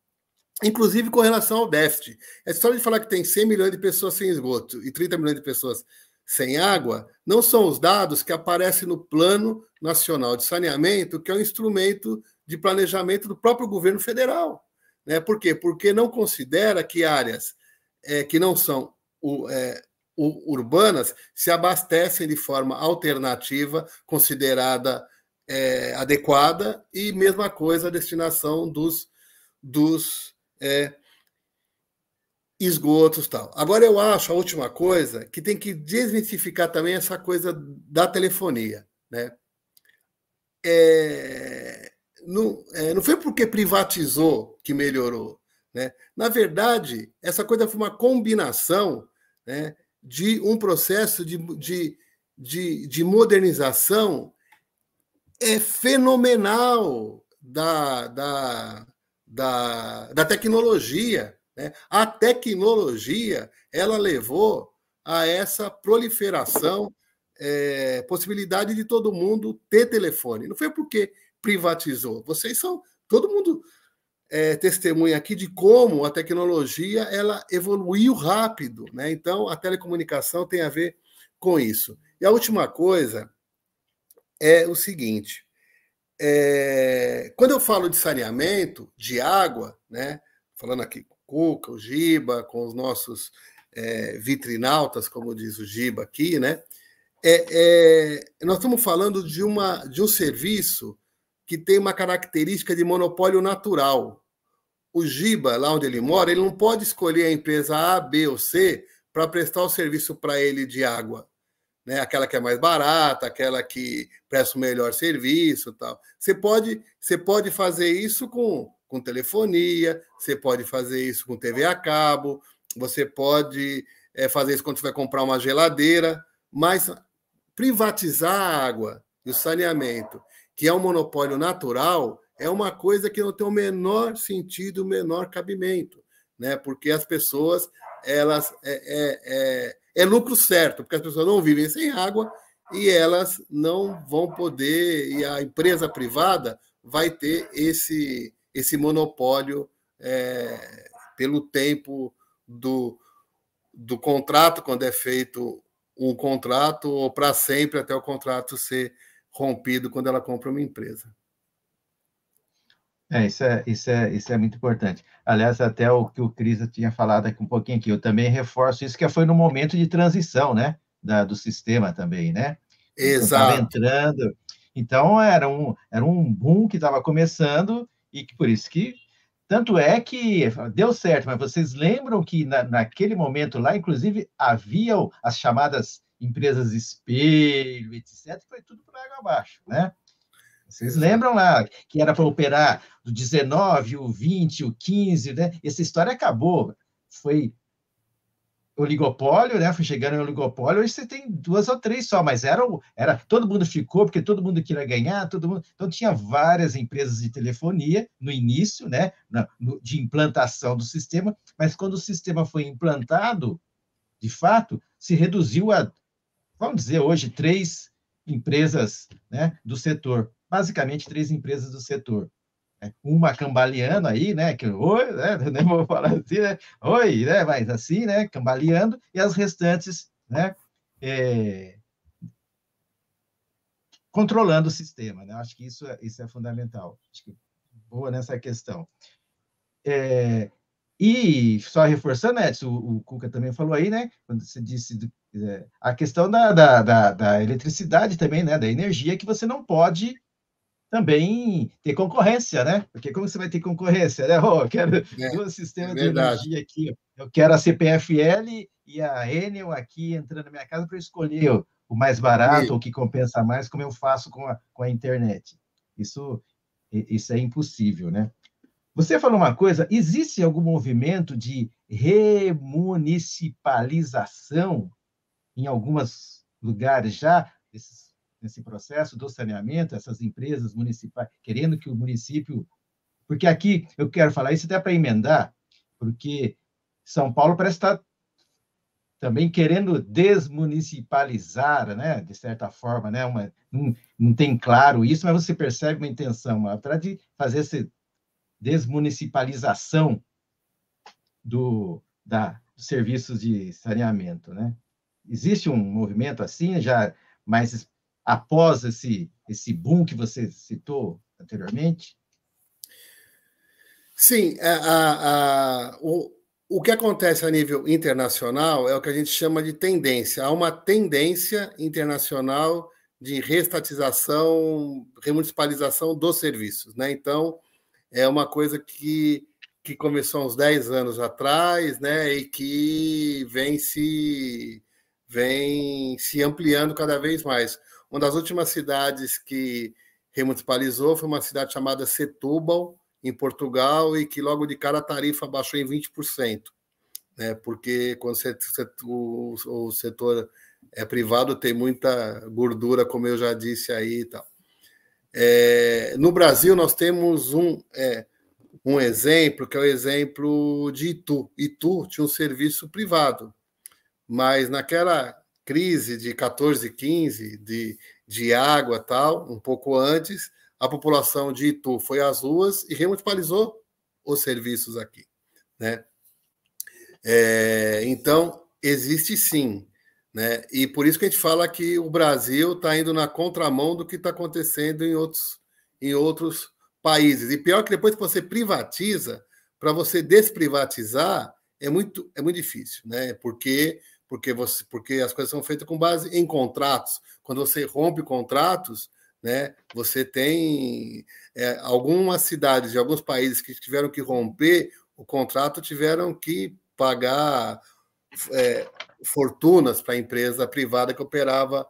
inclusive com relação ao déficit. A história de falar que tem 100 milhões de pessoas sem esgoto e 30 milhões de pessoas sem água não são os dados que aparecem no Plano Nacional de Saneamento, que é um instrumento de planejamento do próprio governo federal, né? Por quê? Porque não considera que áreas que não são urbanas se abastecem de forma alternativa, considerada adequada, e mesma coisa a destinação dos esgotos e tal. Agora, eu acho a última coisa que tem que desmistificar também essa coisa da telefonia, né? Não foi porque privatizou que melhorou, né? Na verdade, essa coisa foi uma combinação, né, de um processo de modernização fenomenal da tecnologia, né? A tecnologia ela levou a essa proliferação, possibilidade de todo mundo ter telefone. Não foi porque privatizou. Todo mundo testemunha aqui de como a tecnologia ela evoluiu rápido, né? Então, a telecomunicação tem a ver com isso. E a última coisa é o seguinte: quando eu falo de saneamento, de água, né? Falando aqui com o Cuca, o Giba, com os nossos vitrinautas, como diz o Giba aqui, né? Nós estamos falando de um serviço que tem uma característica de monopólio natural. O Giba, lá onde ele mora, ele não pode escolher a empresa A, B ou C para prestar o serviço para ele de água, né? Aquela que é mais barata, aquela que presta o melhor serviço, tal. Você pode fazer isso com telefonia, você pode fazer isso com TV a cabo, você pode fazer isso quando você vai comprar uma geladeira, mas privatizar a água e o saneamento, que é um monopólio natural, é uma coisa que não tem o menor sentido, o menor cabimento, né? Porque as pessoas, elas é lucro certo, porque as pessoas não vivem sem água e elas não vão poder, e a empresa privada vai ter esse monopólio pelo tempo do contrato, quando é feito um contrato, ou para sempre até o contrato ser rompido quando ela compra uma empresa. Isso é muito importante. Aliás, até o que o Cris tinha falado aqui um pouquinho aqui, eu também reforço isso, que foi no momento de transição, né, do sistema também, né? Então, estava Exato. entrando, então era um boom que estava começando, e que por isso que, tanto é que deu certo, mas vocês lembram que naquele momento lá, inclusive, haviam as chamadas empresas espelho, etc., foi tudo por água abaixo, né? Vocês Exato. lembram lá que era para operar do 19, o 20, o 15, né? Essa história acabou. Foi oligopólio, né? Foi chegando em oligopólio. Hoje você tem duas ou três só, mas todo mundo ficou porque todo mundo queria ganhar, todo mundo. Então tinha várias empresas de telefonia no início, né? De implantação do sistema, mas quando o sistema foi implantado, de fato, se reduziu a, vamos dizer, hoje, três empresas, né, do setor. Basicamente, três empresas do setor. Uma cambaleando aí, né? Oi, né? Nem vou falar assim, né? Oi, né? Mas assim, né? Cambaleando, e as restantes, né? Controlando o sistema, né? Acho que isso é fundamental. Acho que boa nessa questão. E só reforçando, Edson, o Cuca também falou aí, né? Quando você disse a questão da eletricidade também, né? Da energia, que você não pode também ter concorrência, né? Porque como você vai ter concorrência, né? Eu quero duas É sistemas de verdade. energia aqui. Eu quero a CPFL e a Enel aqui entrando na minha casa para eu escolher o mais barato, ou que compensa mais, como eu faço com a internet. Isso é impossível, né? Você falou uma coisa, existe algum movimento de remunicipalização em alguns lugares já, nesse processo do saneamento, essas empresas municipais, querendo que o município... Porque aqui, eu quero falar isso até para emendar, porque São Paulo parece estar também querendo desmunicipalizar, né, de certa forma, né, não tem claro isso, mas você percebe uma intenção atrás de fazer essa desmunicipalização dos serviços de saneamento, né? Existe um movimento assim, já mais após esse boom que você citou anteriormente? Sim, o que acontece a nível internacional é o que a gente chama de tendência. Há uma tendência internacional de reestatização, remunicipalização dos serviços, né? Então, é uma coisa que começou há uns 10 anos atrás, né? E que vem se ampliando cada vez mais. Uma das últimas cidades que remunicipalizou foi uma cidade chamada Setúbal, em Portugal, e que logo de cara a tarifa baixou em 20%, né? Porque quando o setor é privado tem muita gordura, como eu já disse aí e tal. No Brasil, nós temos um exemplo, que é o exemplo de Itu. Itu tinha um serviço privado, mas naquela crise de 14, 15, de água tal, um pouco antes, a população de Itu foi às ruas e remunicipalizou os serviços aqui, né? Então, existe sim, né? E por isso que a gente fala que o Brasil está indo na contramão do que está acontecendo em outros países. E pior que depois que você privatiza, para você desprivatizar, é muito difícil, né? Porque as coisas são feitas com base em contratos. Quando você rompe contratos, né, você tem algumas cidades de alguns países que tiveram que romper o contrato, tiveram que pagar fortunas para a empresa privada que operava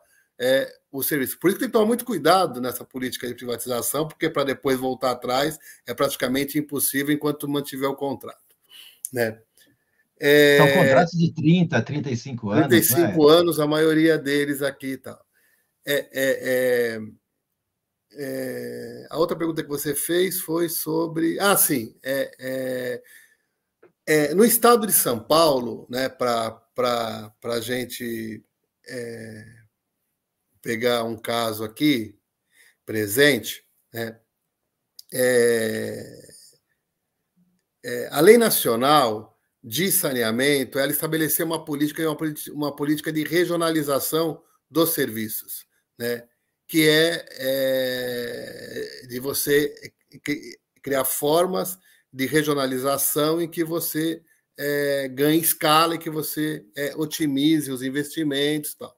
o serviço. Por isso que tem que tomar muito cuidado nessa política de privatização, porque para depois voltar atrás é praticamente impossível enquanto mantiver o contrato, né? São contratos de 30, 35 anos, não é? 35 anos, a maioria deles aqui e tal. A outra pergunta que você fez foi sobre... sim. No estado de São Paulo, né, para a gente pegar um caso aqui presente, né, a lei nacional de saneamento, ela estabeleceu uma política de regionalização dos serviços, né? Que é de você criar formas de regionalização em que você ganhe escala e que você otimize os investimentos e tal.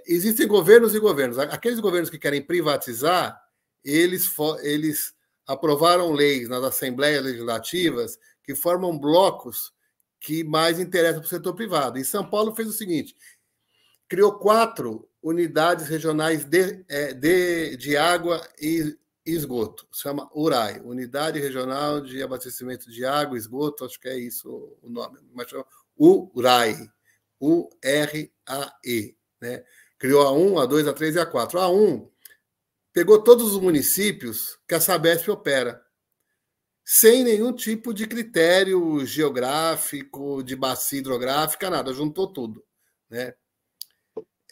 Existem governos e governos. Aqueles governos que querem privatizar, eles aprovaram leis nas assembleias legislativas que formam blocos que mais interessam para o setor privado. E São Paulo fez o seguinte, criou 4 unidades regionais de água e esgoto. Se chama URAI, Unidade Regional de Abastecimento de Água e Esgoto, acho que é isso o nome, mas chama URAI, U-R-A-E. Né? Criou a 1, a 2, a 3 e a 4. A 1 pegou todos os municípios que a Sabesp opera, sem nenhum tipo de critério geográfico, de bacia hidrográfica, nada, juntou tudo. Né?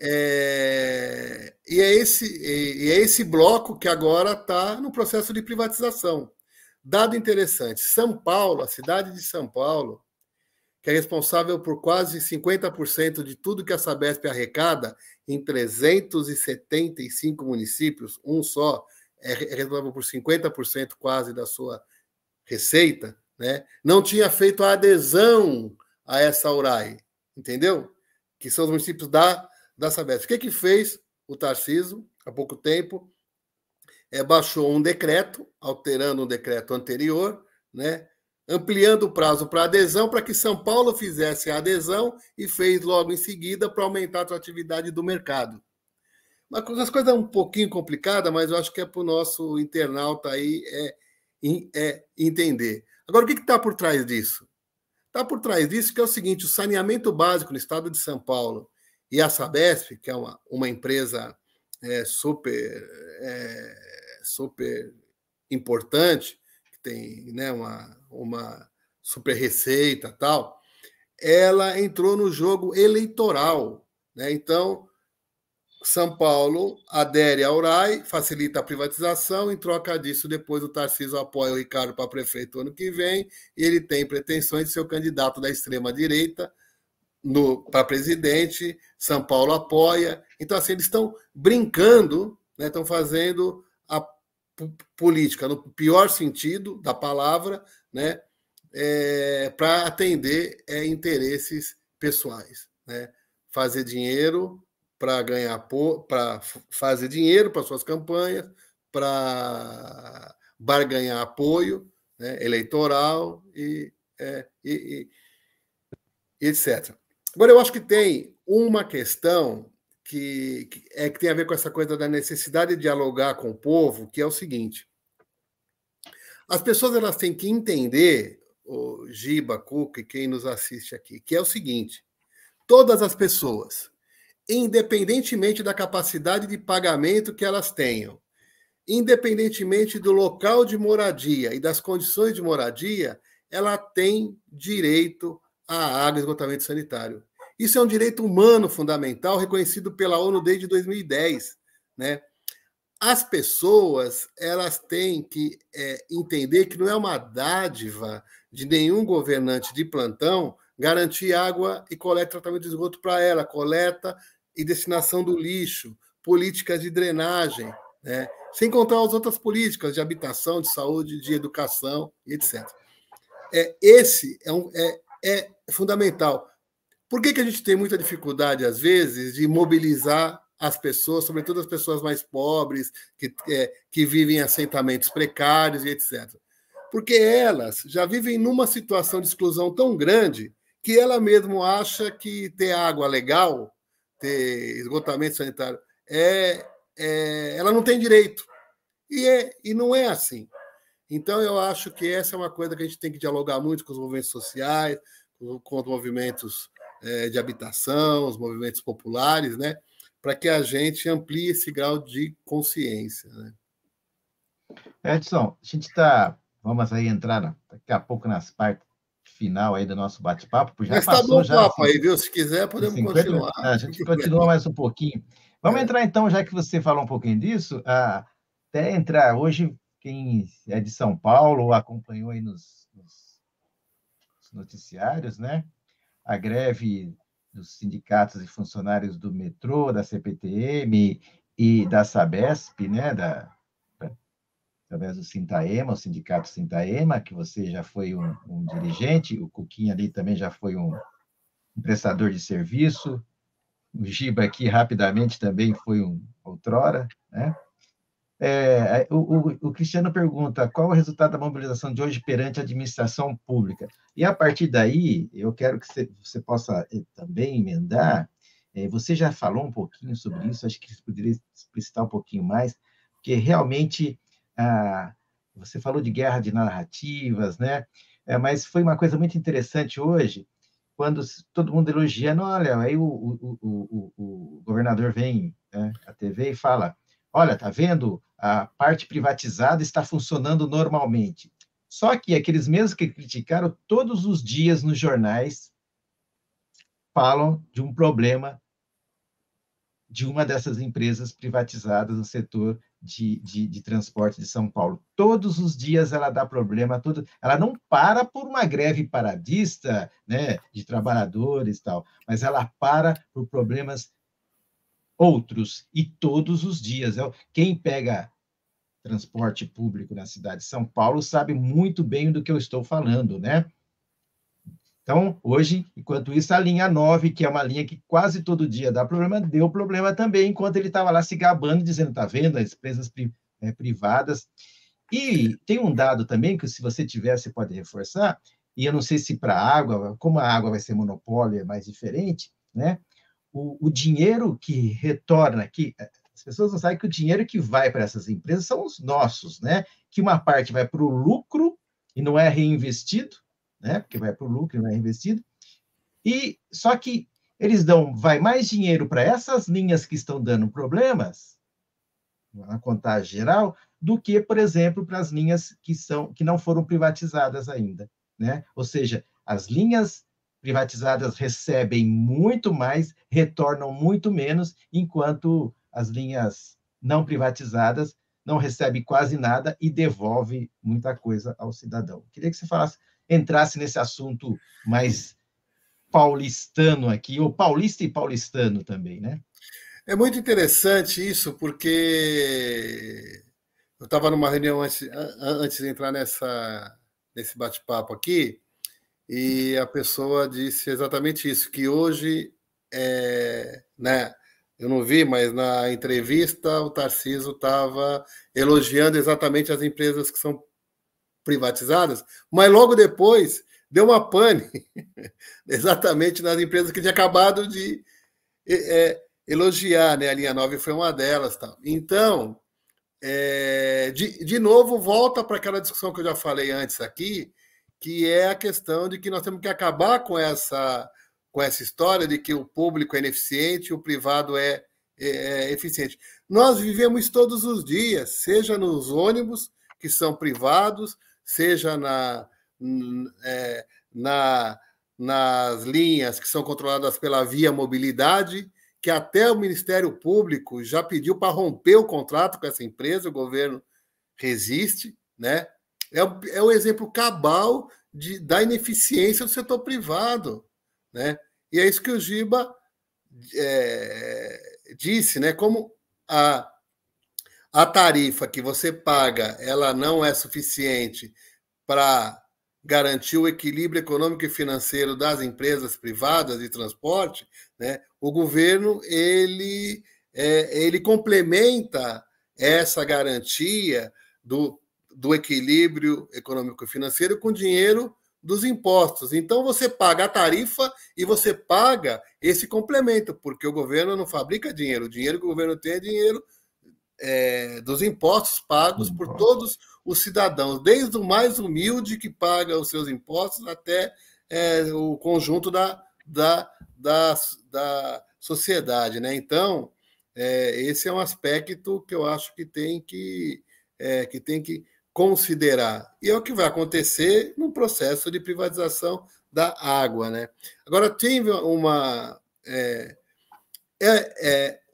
E é esse bloco que agora está no processo de privatização. Dado interessante, São Paulo, a cidade de São Paulo, que é responsável por quase 50% de tudo que a Sabesp arrecada em 375 municípios, um só é responsável por 50% quase da sua receita, né? Não tinha feito a adesão a essa URAI, entendeu? Que são os municípios da Sabesp. O que fez o Tarcísio, há pouco tempo? Baixou um decreto, alterando um decreto anterior, né? Ampliando o prazo para adesão, para que São Paulo fizesse a adesão e fez logo em seguida para aumentar a atratividade do mercado. As coisas um pouquinho complicadas, mas eu acho que é para o nosso internauta aí entender. Agora, o que está por trás disso? Está por trás disso que é o seguinte, o saneamento básico no estado de São Paulo e a Sabesp, que é uma empresa super importante, que tem, né, uma super receita e tal, ela entrou no jogo eleitoral. Né? Então, São Paulo adere à URAI, facilita a privatização, em troca disso, depois o Tarcísio apoia o Ricardo para prefeito ano que vem, e ele tem pretensões de ser o candidato da extrema-direita para presidente, São Paulo apoia. Então, assim, eles estão brincando, né, estão fazendo a política no pior sentido da palavra, né, para atender interesses pessoais. Né? Fazer dinheiro para ganhar, para fazer dinheiro para suas campanhas, para barganhar apoio, né, eleitoral e etc. Agora, eu acho que tem uma questão que tem a ver com essa coisa da necessidade de dialogar com o povo, que é o seguinte. As pessoas elas têm que entender, o Giba, Cuca e quem nos assiste aqui, que é o seguinte, todas as pessoas, independentemente da capacidade de pagamento que elas tenham, independentemente do local de moradia e das condições de moradia, ela tem direito à água e esgotamento sanitário. Isso é um direito humano fundamental, reconhecido pela ONU desde 2010. Né? As pessoas elas têm que entender que não é uma dádiva de nenhum governante de plantão garantir água e coleta e tratamento de esgoto para ela, coleta e destinação do lixo, políticas de drenagem, né? Sem contar as outras políticas de habitação, de saúde, de educação, etc. Esse é fundamental. Por que a gente tem muita dificuldade, às vezes, de mobilizar as pessoas, sobretudo as pessoas mais pobres, que vivem em assentamentos precários e etc. Porque elas já vivem numa situação de exclusão tão grande que ela mesmo acha que ter água legal, ter esgotamento sanitário, ela não tem direito. E não é assim. Então, eu acho que essa é uma coisa que a gente tem que dialogar muito com os movimentos sociais, com os movimentos de habitação, os movimentos populares, né? Para que a gente amplie esse grau de consciência. Né? Edson, a gente vamos aí entrar daqui a pouco nas partes final aí do nosso bate-papo, porque já mas passou tá bom o papo aí, viu? Se quiser, podemos continuar. A gente continua mais um pouquinho. Vamos entrar então, já que você falou um pouquinho disso, até entrar hoje, quem é de São Paulo, acompanhou aí nos nos noticiários, né? A greve dos sindicatos e funcionários do metrô, da CPTM e da Sabesp, né? Através do Sintaema, o sindicato Sintaema, que você já foi um dirigente, o Cuquinha ali também já foi um prestador de serviço, o Giba aqui rapidamente também foi um outrora, né? O Cristiano pergunta qual o resultado da mobilização de hoje perante a administração pública. E a partir daí, eu quero que você possa também emendar. Você já falou um pouquinho sobre isso, acho que você poderia explicitar um pouquinho mais, porque realmente você falou de guerra de narrativas, né? Mas foi uma coisa muito interessante hoje, quando todo mundo elogiando, olha, aí o governador vem, né, à TV e fala, olha, tá vendo? A parte privatizada está funcionando normalmente. Só que aqueles mesmos que criticaram, todos os dias nos jornais falam de um problema de uma dessas empresas privatizadas no setor de transporte de São Paulo. Todos os dias ela dá problema, ela não para por uma greve paradista, né, de trabalhadores e tal, mas ela para por problemas outros, e todos os dias. Quem pega transporte público na cidade de São Paulo sabe muito bem do que eu estou falando, né? Então, hoje, enquanto isso, a linha 9, que é uma linha que quase todo dia dá problema, deu problema também, enquanto ele estava lá se gabando, dizendo, tá vendo, as empresas privadas. E tem um dado também, que se você tiver, você pode reforçar, e eu não sei se para a água, como a água vai ser monopólio, é mais diferente, né? O dinheiro que retorna aqui, as pessoas não sabem que o dinheiro que vai para essas empresas são os nossos, né? Que uma parte vai para o lucro e não é reinvestido, né? Porque vai para o lucro e não é reinvestido. E só que eles vai mais dinheiro para essas linhas que estão dando problemas, na contagem geral, do que, por exemplo, para as linhas que não foram privatizadas ainda, né? Ou seja, as linhas privatizadas recebem muito mais, retornam muito menos, enquanto as linhas não privatizadas não recebem quase nada e devolve muita coisa ao cidadão. Queria que você entrasse nesse assunto mais paulistano aqui, ou paulista e paulistano também, né? É muito interessante isso, porque eu estava numa reunião antes de entrar nesse bate-papo aqui, e a pessoa disse exatamente isso, que hoje, né, eu não vi, mas na entrevista o Tarcísio estava elogiando exatamente as empresas que são privatizadas, mas logo depois deu uma pane exatamente nas empresas que tinha acabado de elogiar, né? A linha 9 foi uma delas. Tal. Então, de novo, volta para aquela discussão que eu já falei antes aqui, que é a questão de que nós temos que acabar com essa história de que o público é ineficiente e o privado é eficiente. Nós vivemos todos os dias, seja nos ônibus, que são privados, seja nas linhas que são controladas pela Via Mobilidade, que até o Ministério Público já pediu para romper o contrato com essa empresa, o governo resiste, né? É o exemplo cabal da ineficiência do setor privado, né? E é isso que o Giba disse, né? Como a tarifa que você paga, ela não é suficiente para garantir o equilíbrio econômico e financeiro das empresas privadas de transporte, né? O governo ele complementa essa garantia do equilíbrio econômico e financeiro com dinheiro dos impostos. Então, você paga a tarifa e você paga esse complemento, porque o governo não fabrica dinheiro. O dinheiro que o governo tem é dinheiro dos impostos pagos por todos os cidadãos, desde o mais humilde que paga os seus impostos até o conjunto da sociedade, né? Então, esse é um aspecto que eu acho que tem que considerar. E é o que vai acontecer no processo de privatização da água, né? Agora, tem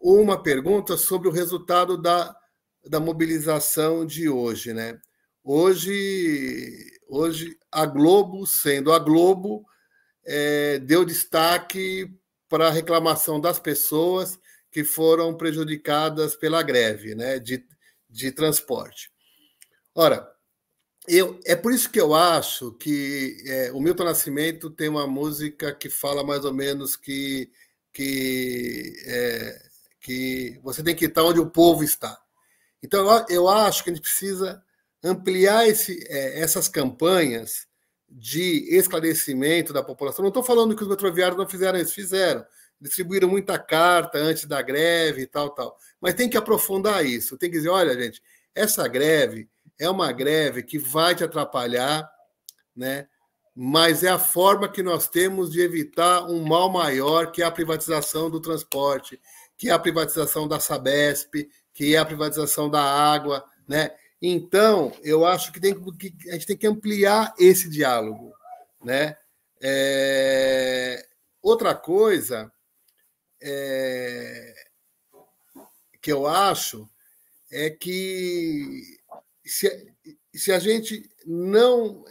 uma pergunta sobre o resultado da mobilização de hoje, né? Hoje, Hoje, a Globo, sendo a Globo, deu destaque para a reclamação das pessoas que foram prejudicadas pela greve, né, de transporte. Ora, é por isso que eu acho que o Milton Nascimento tem uma música que fala mais ou menos que você tem que estar onde o povo está. Então, eu acho que a gente precisa ampliar essas campanhas de esclarecimento da população. Não estou falando que os metroviários não fizeram isso, fizeram. Distribuíram muita carta antes da greve e tal. Mas tem que aprofundar isso. Tem que dizer, olha, gente, essa greve é uma greve que vai te atrapalhar, né? Mas é a forma que nós temos de evitar um mal maior, que é a privatização do transporte, que é a privatização da Sabesp, que é a privatização da água, né? Então, eu acho que a gente tem que ampliar esse diálogo, né? Outra coisa que eu acho é que se a gente não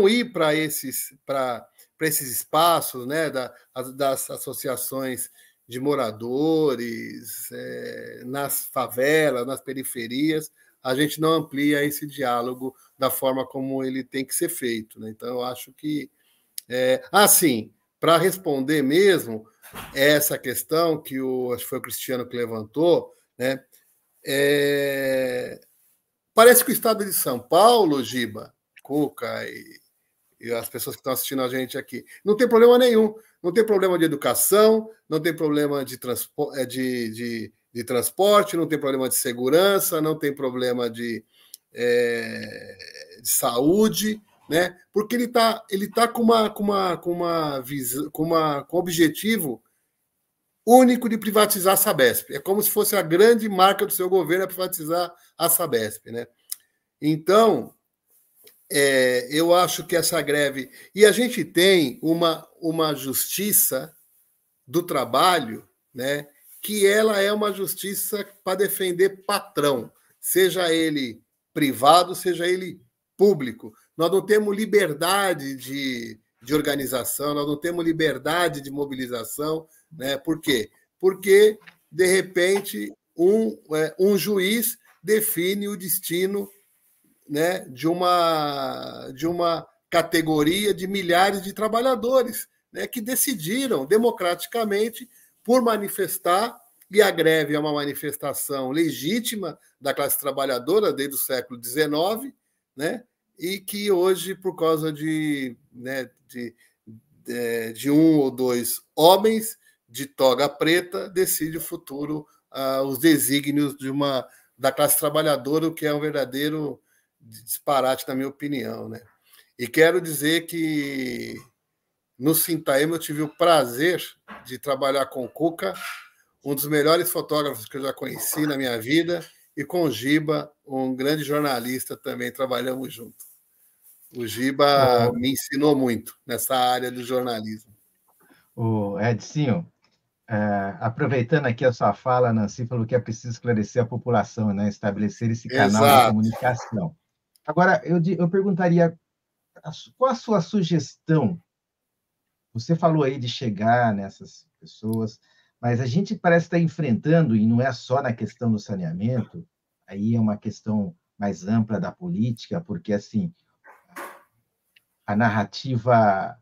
ir para esses espaços, né, das associações de moradores, nas favelas, nas periferias, a gente não amplia esse diálogo da forma como ele tem que ser feito, né? Então, eu acho que... para responder mesmo essa questão que acho que foi o Cristiano que levantou, né? Parece que o Estado de São Paulo, Giba, Cuca e as pessoas que estão assistindo a gente aqui, não tem problema nenhum. Não tem problema de educação, não tem problema de transporte, não tem problema de segurança, não tem problema de saúde, né? Porque ele tá com uma visão, com um objetivo único de privatizar a Sabesp. É como se fosse a grande marca do seu governo privatizar a Sabesp, né? Então, eu acho que essa greve... E a gente tem uma justiça do trabalho, né, que ela é uma justiça para defender patrão, seja ele privado, seja ele público. Nós não temos liberdade de organização, nós não temos liberdade de mobilização, né? Por quê? Porque, de repente, um juiz define o destino, né, de uma categoria de milhares de trabalhadores, né, que decidiram democraticamente por manifestar, e a greve é uma manifestação legítima da classe trabalhadora desde o século XIX, né, e que hoje, por causa de um ou dois homens de toga preta, decide o futuro, os desígnios da classe trabalhadora, o que é um verdadeiro disparate, na minha opinião, né? E quero dizer que no Sintaema eu tive o prazer de trabalhar com o Cuca, um dos melhores fotógrafos que eu já conheci na minha vida, e com o Giba, um grande jornalista também, trabalhamos juntos. O Giba me ensinou muito nessa área do jornalismo. O Edinho, aproveitando aqui a sua fala, Nancy falou que é preciso esclarecer a população, né? Estabelecer esse canal de comunicação. Agora, eu perguntaria, qual a sua sugestão? Você falou aí de chegar nessas pessoas, mas a gente parece estar enfrentando, e não é só na questão do saneamento, aí é uma questão mais ampla da política, porque, assim, a narrativa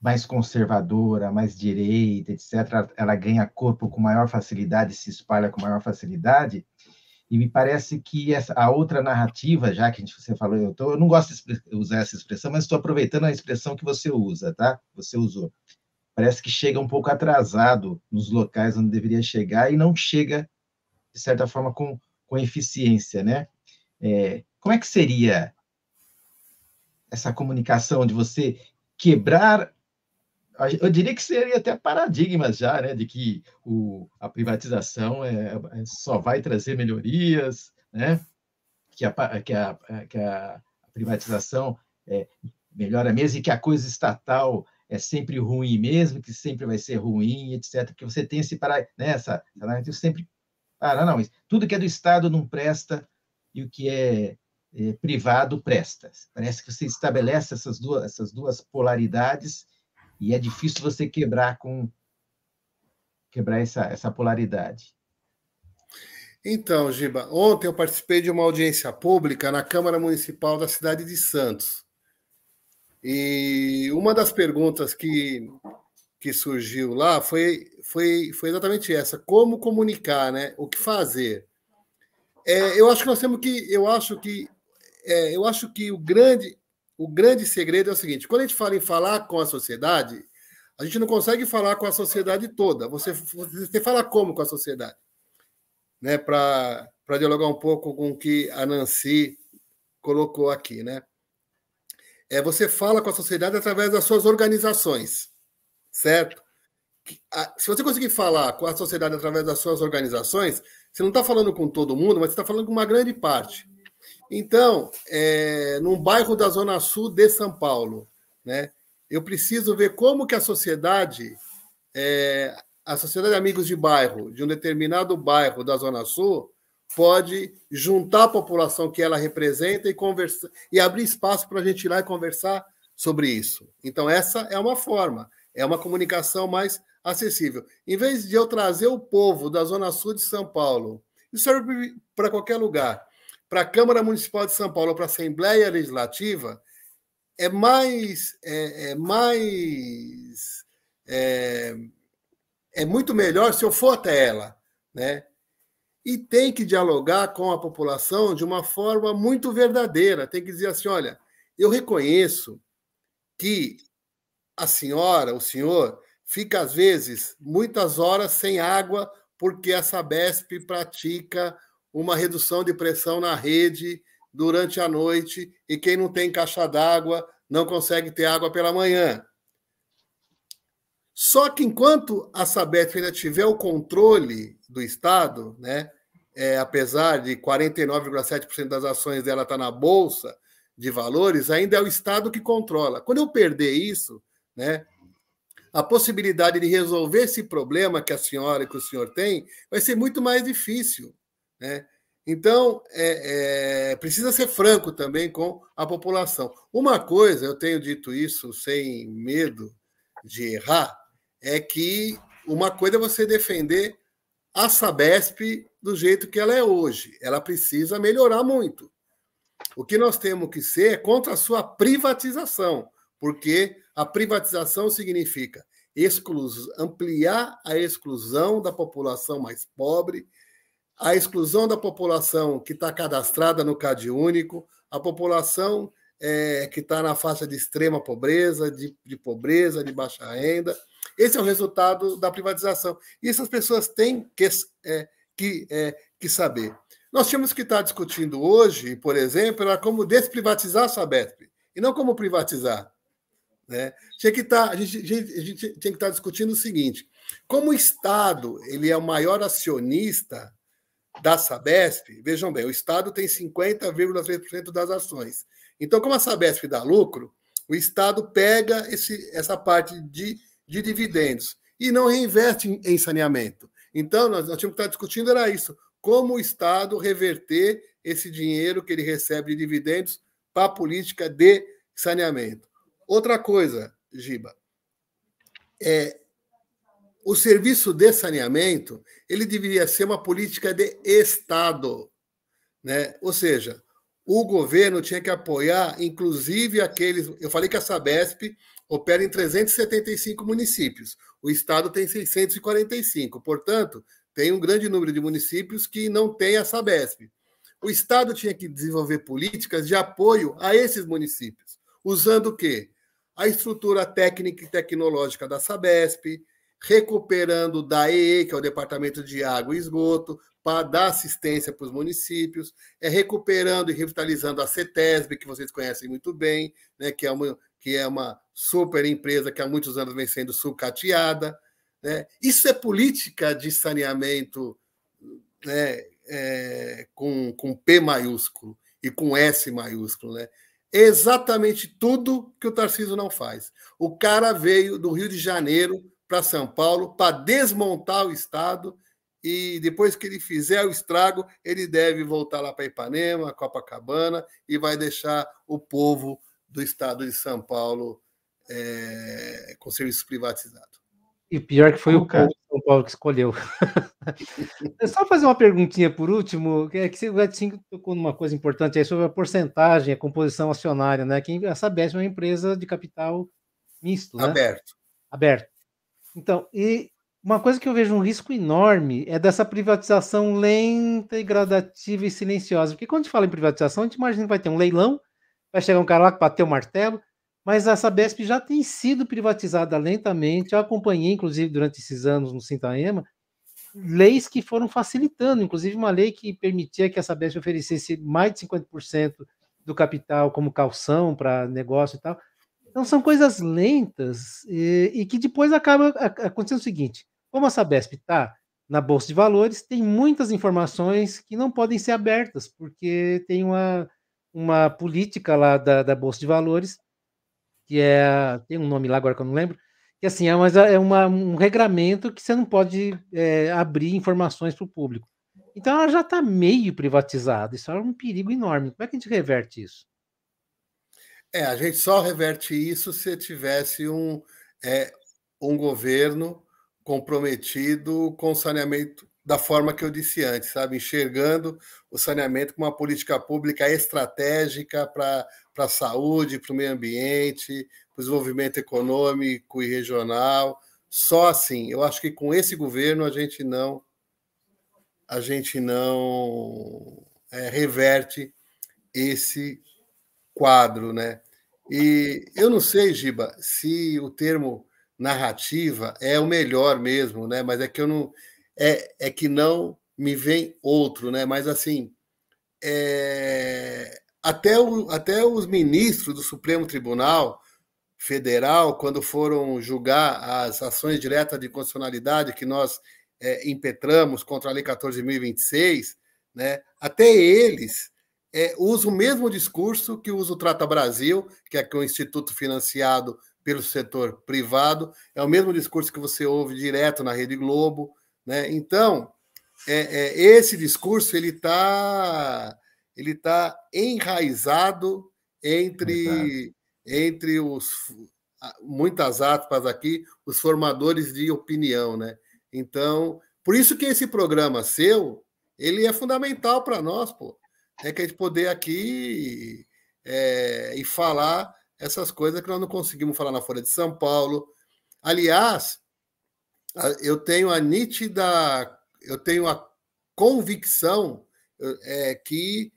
mais conservadora, mais direita, etc., ela ganha corpo com maior facilidade, se espalha com maior facilidade, e me parece que a outra narrativa, já que você falou, eu não gosto de usar essa expressão, mas estou aproveitando a expressão que você usa, tá? Você usou. Parece que chega um pouco atrasado nos locais onde deveria chegar e não chega, de certa forma, com eficiência, né? Como é que seria essa comunicação de você quebrar... Eu diria que seria até paradigmas já, né, de que a privatização só vai trazer melhorias, né, que a privatização melhora mesmo e que a coisa estatal é sempre ruim mesmo, que sempre vai ser ruim, etc. Porque você tem esse narrativa sempre... não, tudo que é do Estado não presta e o que é privado presta. Parece que você estabelece essas duas polaridades e é difícil você quebrar essa polaridade. Então, Giba, ontem eu participei de uma audiência pública na Câmara Municipal da cidade de Santos. E uma das perguntas que surgiu lá foi exatamente essa: como comunicar, né? O que fazer? Eu acho que nós temos que. Eu acho que o grande segredo é o seguinte: quando a gente fala em falar com a sociedade, a gente não consegue falar com a sociedade toda. Você fala como com a sociedade? Né? Para dialogar um pouco com o que a Nancy colocou aqui, né? Você fala com a sociedade através das suas organizações, certo? Se você conseguir falar com a sociedade através das suas organizações, você não está falando com todo mundo, mas você está falando com uma grande parte. Então, num bairro da Zona Sul de São Paulo, né, eu preciso ver como que a sociedade Amigos de Bairro, de um determinado bairro da Zona Sul, pode juntar a população que ela representa e conversar, e abrir espaço para a gente ir lá e conversar sobre isso. Então, essa é uma forma, é uma comunicação mais acessível. Em vez de eu trazer o povo da Zona Sul de São Paulo, isso serve para qualquer lugar, para a Câmara Municipal de São Paulo, para a Assembleia Legislativa, é muito melhor se eu for até ela, né? E tem que dialogar com a população de uma forma muito verdadeira. Tem que dizer assim: olha, eu reconheço que a senhora, o senhor, fica, às vezes, muitas horas sem água porque a Sabesp pratica uma redução de pressão na rede durante a noite e quem não tem caixa d'água não consegue ter água pela manhã. Só que enquanto a Sabesp ainda tiver o controle do Estado, né, apesar de 49,7% das ações dela estar na Bolsa de Valores, ainda é o Estado que controla. Quando eu perder isso, né, a possibilidade de resolver esse problema que a senhora e que o senhor tem vai ser muito mais difícil, né? Então, precisa ser franco também com a população. Uma coisa, eu tenho dito isso sem medo de errar, é que uma coisa é você defender a Sabesp do jeito que ela é hoje. Ela precisa melhorar muito. O que nós temos que ser é contra a sua privatização, porque a privatização significa ampliar a exclusão da população mais pobre, a exclusão da população que está cadastrada no CadÚnico, a população que está na faixa de extrema pobreza, de pobreza, de baixa renda. Esse é o resultado da privatização. E essas pessoas têm que saber. Nós tínhamos que estar discutindo hoje, por exemplo, era como desprivatizar a Sabesp, e não como privatizar. Né? A gente tinha que estar discutindo o seguinte: como o Estado ele é o maior acionista da Sabesp, vejam bem, o Estado tem 50,3% das ações. Então, como a Sabesp dá lucro, o Estado pega essa parte de dividendos e não reinveste em saneamento. Então, nós tínhamos que estar discutindo era isso: como o Estado reverter esse dinheiro que ele recebe de dividendos para a política de saneamento. Outra coisa, Giba, o serviço de saneamento ele deveria ser uma política de Estado, né? Ou seja, o governo tinha que apoiar, inclusive, aqueles... Eu falei que a Sabesp opera em 375 municípios. O Estado tem 645. Portanto, tem um grande número de municípios que não tem a Sabesp. O Estado tinha que desenvolver políticas de apoio a esses municípios, usando o quê? A estrutura técnica e tecnológica da Sabesp, recuperando da EE, que é o Departamento de Água e Esgoto, para dar assistência para os municípios, recuperando e revitalizando a CETESB, que vocês conhecem muito bem, né, que é uma super empresa que há muitos anos vem sendo sucateada. Né? Isso é política de saneamento, né, com P maiúsculo e com S maiúsculo. Né? Exatamente tudo que o Tarcísio não faz. O cara veio do Rio de Janeiro para São Paulo para desmontar o Estado e depois que ele fizer o estrago, ele deve voltar lá para Ipanema, Copacabana, e vai deixar o povo do estado de São Paulo com serviços privatizados. E pior que foi o Cuca. povo de São Paulo que escolheu. É só fazer uma perguntinha por último, que o Edson tocou numa coisa importante aí sobre a porcentagem, a composição acionária, né? Que a Sabesp é uma empresa de capital misto, né? Aberto. Então, e uma coisa que eu vejo um risco enorme é dessa privatização lenta e gradativa e silenciosa. Porque quando a gente fala em privatização, a gente imagina que vai ter um leilão, vai chegar um cara lá que bater o martelo, mas a Sabesp já tem sido privatizada lentamente. Eu acompanhei, inclusive, durante esses anos no Sintaema, leis que foram facilitando, inclusive uma lei que permitia que a Sabesp oferecesse mais de 50% do capital como calção para negócio e tal. Então são coisas lentas e que depois acaba acontecendo o seguinte, como a Sabesp está na Bolsa de Valores, tem muitas informações que não podem ser abertas, porque tem uma política lá da Bolsa de Valores, que tem um nome lá agora que eu não lembro, que assim, um regramento que você não pode abrir informações para o público. Então ela já está meio privatizada, isso é um perigo enorme. Como é que a gente reverte isso? A gente só reverte isso se tivesse um governo comprometido com o saneamento da forma que eu disse antes, sabe? Enxergando o saneamento como uma política pública estratégica para a saúde, para o meio ambiente, para o desenvolvimento econômico e regional. Só assim. Eu acho que com esse governo a gente não reverte esse quadro, né? E eu não sei, Giba, se o termo narrativa é o melhor mesmo, né? Mas é que eu não que não me vem outro, né? Mas assim, até os ministros do Supremo Tribunal Federal, quando foram julgar as ações diretas de constitucionalidade que nós impetramos contra a Lei 14.026, né? Até eles usa o mesmo discurso que usa o Trata Brasil, que é um instituto financiado pelo setor privado, é o mesmo discurso que você ouve direto na Rede Globo, né? Então, esse discurso ele tá enraizado entre os, muitas aspas aqui, os formadores de opinião, né? Então, por isso que esse programa seu, ele é fundamental para nós, pô. Que a gente poder aqui e falar essas coisas que nós não conseguimos falar na Folha de São Paulo. Aliás, eu tenho a convicção que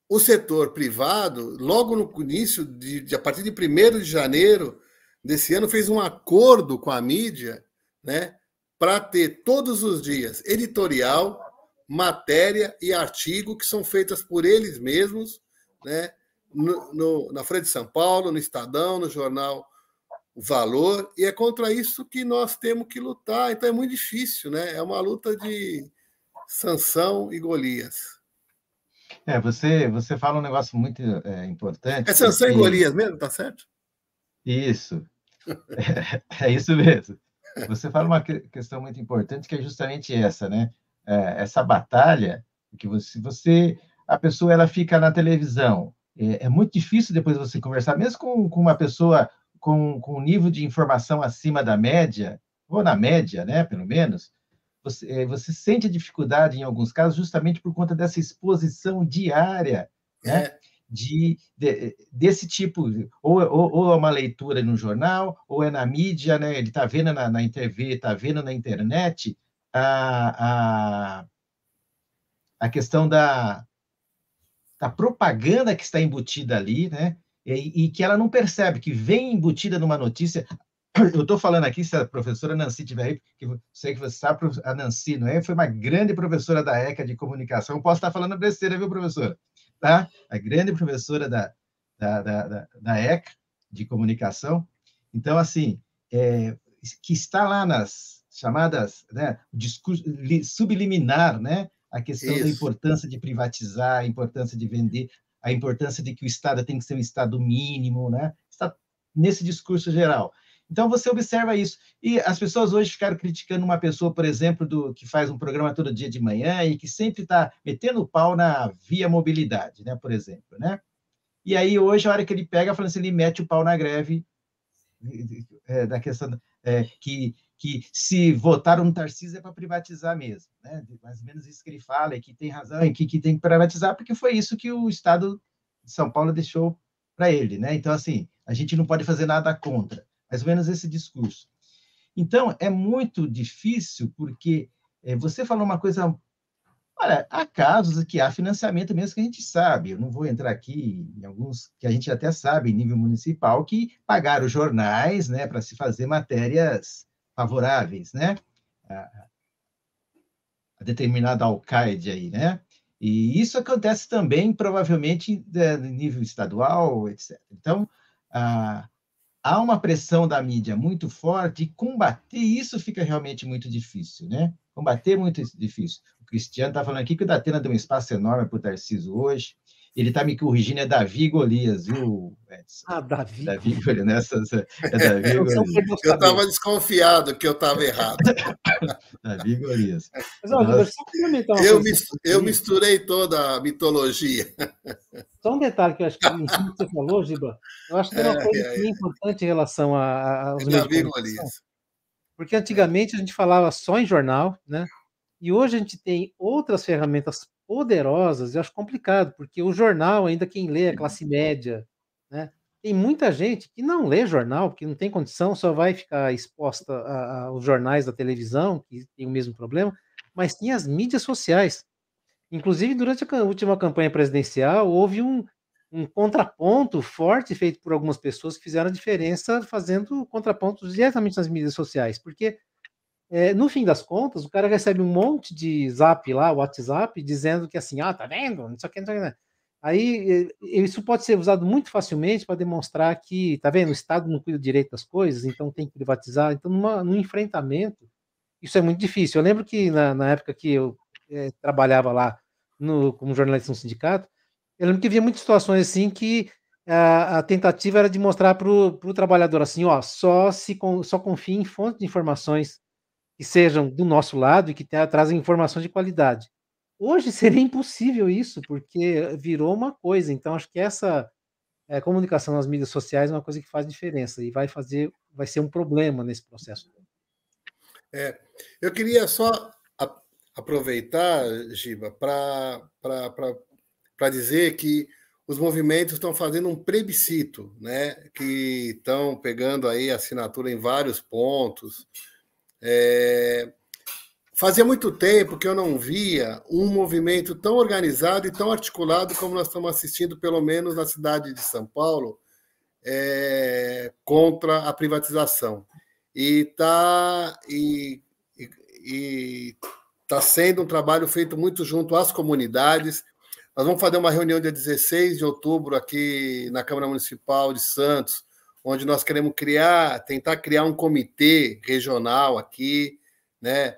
o setor privado, logo no início, a partir de 1º de janeiro desse ano, fez um acordo com a mídia, né, para ter todos os dias editorial, matéria e artigo que são feitas por eles mesmos, né, na Folha de São Paulo, no Estadão, no jornal O Valor, e é contra isso que nós temos que lutar. Então é muito difícil, né? É uma luta de Sansão e Golias. Você fala um negócio muito importante. É Sansão e Golias mesmo, tá certo? Isso. É isso mesmo. Você fala uma questão muito importante, que é justamente essa, né? Essa batalha que a pessoa ela fica na televisão. É muito difícil depois você conversar, mesmo com uma pessoa com um nível de informação acima da média, ou na média, né, pelo menos, você sente a dificuldade, em alguns casos, justamente por conta dessa exposição diária, né, desse tipo, ou é uma leitura no jornal, ou é na mídia, né, ele está vendo na TV, está vendo na internet, a questão da propaganda que está embutida ali, né? E que ela não percebe, que vem embutida numa notícia. Eu estou falando aqui, se a professora Nancy estiver aí, que sei que você sabe, a Nancy, não é? Foi uma grande professora da ECA de comunicação. Posso estar falando besteira, viu, professora? Tá? A grande professora da ECA de comunicação. Então, assim, que está lá nas chamadas, né, discurso subliminar, né, a questão da importância de privatizar, a importância de vender, a importância de que o Estado tem que ser um Estado mínimo, né, está nesse discurso geral. Então, você observa isso. E as pessoas hoje ficaram criticando uma pessoa, por exemplo, que faz um programa todo dia de manhã e que sempre está metendo o pau na Via Mobilidade, né, por exemplo, né? E aí, hoje, a hora que ele pega, falando assim, ele mete o pau na greve da questão que se votaram no Tarcísio é para privatizar mesmo, né? Mais ou menos isso que ele fala, e que tem razão, e que tem que privatizar, porque foi isso que o Estado de São Paulo deixou para ele, né? Então, assim, a gente não pode fazer nada contra, mais ou menos esse discurso. Então, é muito difícil, porque você falou uma coisa. Olha, há casos que há financiamento mesmo que a gente sabe. Eu não vou entrar aqui em alguns que a gente até sabe, em nível municipal, que pagaram jornais, né, para se fazer matérias favoráveis, né, a determinada alcaide aí, né? E isso acontece também, provavelmente, no nível estadual, etc. Então, há uma pressão da mídia muito forte e combater isso fica realmente muito difícil, né? Combater é muito difícil. O Cristiano está falando aqui que o Datena deu um espaço enorme para o Tarcísio hoje. Ele está me corrigindo, é Davi Golias, viu, Edson? Davi. Davi Golias, é Davi Golias. Eu estava desconfiado que eu estava errado. Davi Golias. Mas, ó, só complementar uma coisa. Eu misturei toda a mitologia. Só um detalhe que eu acho que em cima que você falou, Giba, eu acho que tem uma coisa que é importante em relação aos meios de comunicação. Porque antigamente a gente falava só em jornal, né? E hoje a gente tem outras ferramentas poderosas, eu acho complicado, porque o jornal, ainda quem lê é classe média, né? Tem muita gente que não lê jornal, porque não tem condição, só vai ficar exposta aos jornais da televisão, que tem o mesmo problema, mas tem as mídias sociais. Inclusive, durante a última campanha presidencial, houve um contraponto forte feito por algumas pessoas que fizeram a diferença fazendo contrapontos diretamente nas mídias sociais, porque no fim das contas, o cara recebe um monte de zap lá, WhatsApp, dizendo que assim, tá vendo? Não sei o que, não sei o que. Aí, isso pode ser usado muito facilmente para demonstrar que, tá vendo, o Estado não cuida direito das coisas, então tem que privatizar. Então, num enfrentamento, isso é muito difícil. Eu lembro que na época que eu trabalhava lá como jornalista no sindicato, eu lembro que havia muitas situações assim que a tentativa era de mostrar para o trabalhador assim, ó, só confie em fontes de informações que sejam do nosso lado e que trazem informações de qualidade. Hoje seria impossível isso, porque virou uma coisa. Então, acho que essa comunicação nas mídias sociais é uma coisa que faz diferença e vai ser um problema nesse processo. Eu queria só aproveitar, Giba, para dizer que os movimentos estão fazendo um plebiscito, né? Que estão pegando aí assinatura em vários pontos. Fazia muito tempo que eu não via um movimento tão organizado e tão articulado como nós estamos assistindo, pelo menos na cidade de São Paulo, contra a privatização. E está sendo um trabalho feito muito junto às comunidades. Nós vamos fazer uma reunião dia 16 de outubro aqui na Câmara Municipal de Santos, onde nós queremos tentar criar um comitê regional aqui, né?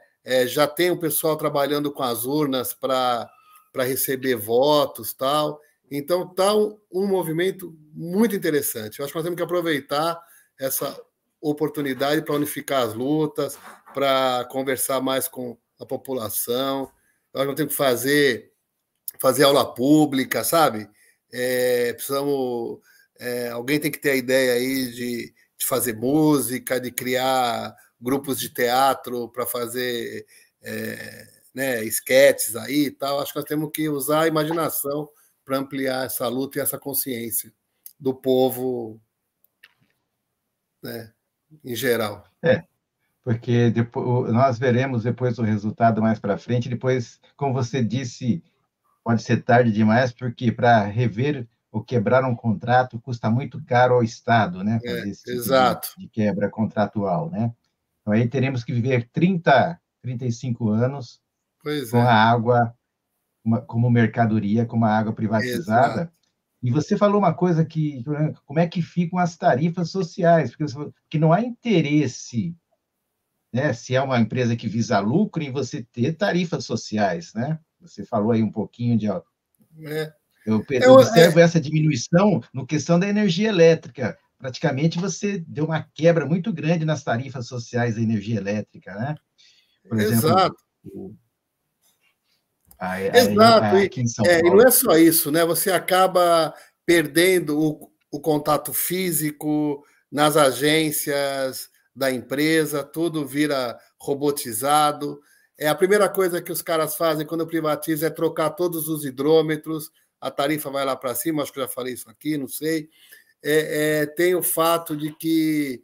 Já tem o pessoal trabalhando com as urnas para receber votos, tal. Então, está um movimento muito interessante. Eu acho que nós temos que aproveitar essa oportunidade para unificar as lutas, para conversar mais com a população. Nós temos que fazer aula pública, sabe? Precisamos... alguém tem que ter a ideia aí de fazer música, de criar grupos de teatro para fazer esquetes aí e tal. Acho que nós temos que usar a imaginação para ampliar essa luta e essa consciência do povo, né, em geral. Porque depois, nós veremos depois o resultado mais para frente. Depois, como você disse, pode ser tarde demais, porque para rever ou quebrar um contrato custa muito caro ao Estado, né? Fazer esse tipo de quebra contratual, né? Então, aí teremos que viver 35 anos com a água como mercadoria, como a água privatizada. Exato. E você falou uma coisa que, como é que ficam as tarifas sociais? Porque não há interesse, né? Se é uma empresa que visa lucro, em você ter tarifas sociais, né? Você falou aí um pouquinho de... Eu observo essa diminuição no questão da energia elétrica, praticamente você deu uma quebra muito grande nas tarifas sociais da energia elétrica, né? Por exemplo, Exato. Exato, aqui em São e não Paulo. é só isso, né? Você acaba perdendo o contato físico nas agências da empresa, tudo vira robotizado. A primeira coisa que os caras fazem quando privatiza é trocar todos os hidrômetros, a tarifa vai lá para cima, acho que eu já falei isso aqui, não sei. Tem o fato de que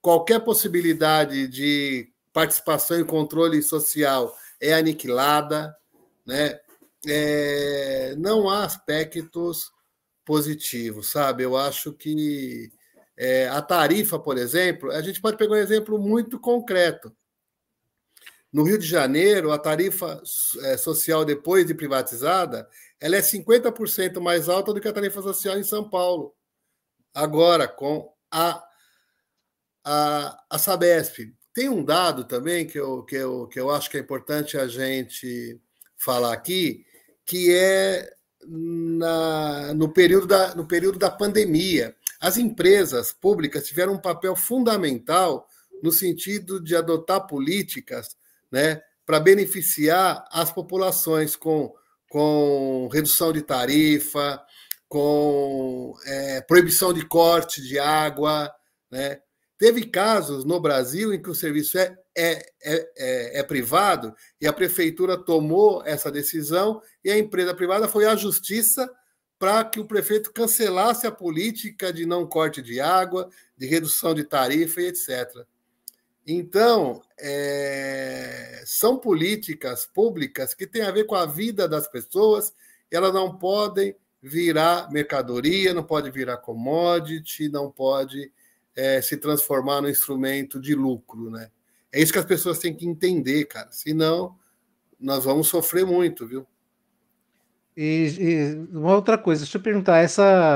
qualquer possibilidade de participação e controle social é aniquilada, né? Não há aspectos positivos, sabe? Eu acho que a tarifa, por exemplo, a gente pode pegar um exemplo muito concreto. No Rio de Janeiro, a tarifa social depois de privatizada, ela é 50% mais alta do que a tarifa social em São Paulo. Agora, com a Sabesp. Tem um dado também que eu acho que é importante a gente falar aqui, que é no período da pandemia. As empresas públicas tiveram um papel fundamental no sentido de adotar políticas, né, para beneficiar as populações com redução de tarifa, com proibição de corte de água, né? Teve casos no Brasil em que o serviço é privado e a prefeitura tomou essa decisão e a empresa privada foi à justiça para que o prefeito cancelasse a política de não corte de água, de redução de tarifa e etc. Então, são políticas públicas que têm a ver com a vida das pessoas, elas não podem virar mercadoria, não pode virar commodity, não pode se transformar num instrumento de lucro, né? É isso que as pessoas têm que entender, cara. Senão, nós vamos sofrer muito, viu? E uma outra coisa, deixa eu perguntar,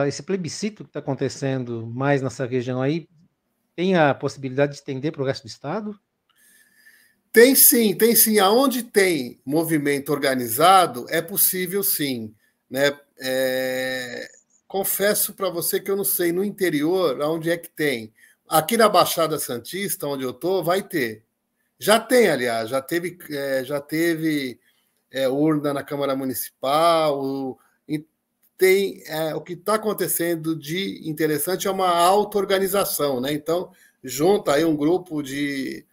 esse plebiscito que está acontecendo mais nessa região aí, tem a possibilidade de estender para o resto do estado? Tem sim, tem sim. Aonde tem movimento organizado, é possível sim, né? Confesso para você que eu não sei no interior aonde é que tem. Aqui na Baixada Santista, onde eu estou, vai ter. Já tem, aliás, já teve urna na Câmara Municipal. Tem o que está acontecendo de interessante é uma auto-organização, né? Então, junta aí um grupo de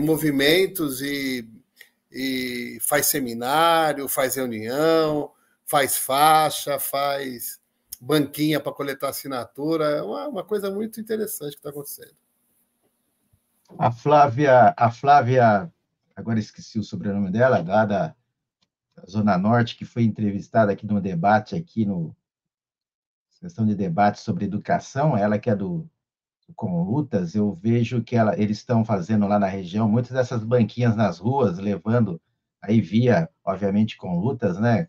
movimentos e faz seminário, faz reunião, faz faixa, faz banquinha para coletar assinatura. É uma coisa muito interessante que está acontecendo. A Flávia, agora esqueci o sobrenome dela, lá da Zona Norte, que foi entrevistada aqui no debate, sessão de debate sobre educação, ela que é do Com Lutas, eu vejo que eles estão fazendo lá na região muitas dessas banquinhas nas ruas, levando aí via, obviamente, Com Lutas, né?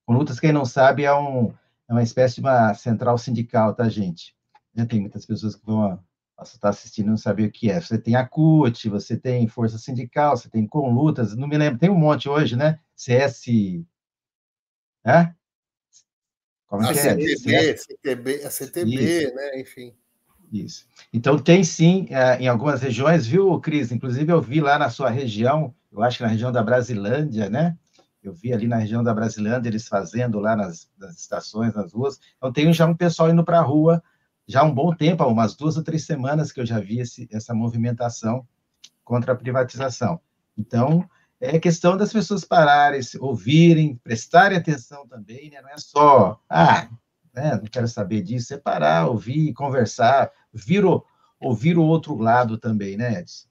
Com Lutas, quem não sabe, é uma espécie de uma central sindical, tá, gente? Já tem muitas pessoas que vão estar assistindo e não sabem o que é. Você tem a CUT, você tem Força Sindical, você tem Com Lutas, não me lembro, tem um monte hoje, né? CS... Como é que a CTB, né? Enfim. Isso. Então, tem sim, em algumas regiões, viu, Cris? Inclusive, eu vi lá na sua região, eu acho que na região da Brasilândia, né? Eu vi ali na região da Brasilândia, eles fazendo lá nas estações, nas ruas. Então, tem já um pessoal indo para a rua, já há um bom tempo, há umas 2 ou 3 semanas que eu já vi essa movimentação contra a privatização. Então, é questão das pessoas pararem, ouvirem, prestarem atenção também, né? Não é só, não quero saber disso, é parar, ouvir, conversar, ouvir o outro lado também, né, Edson?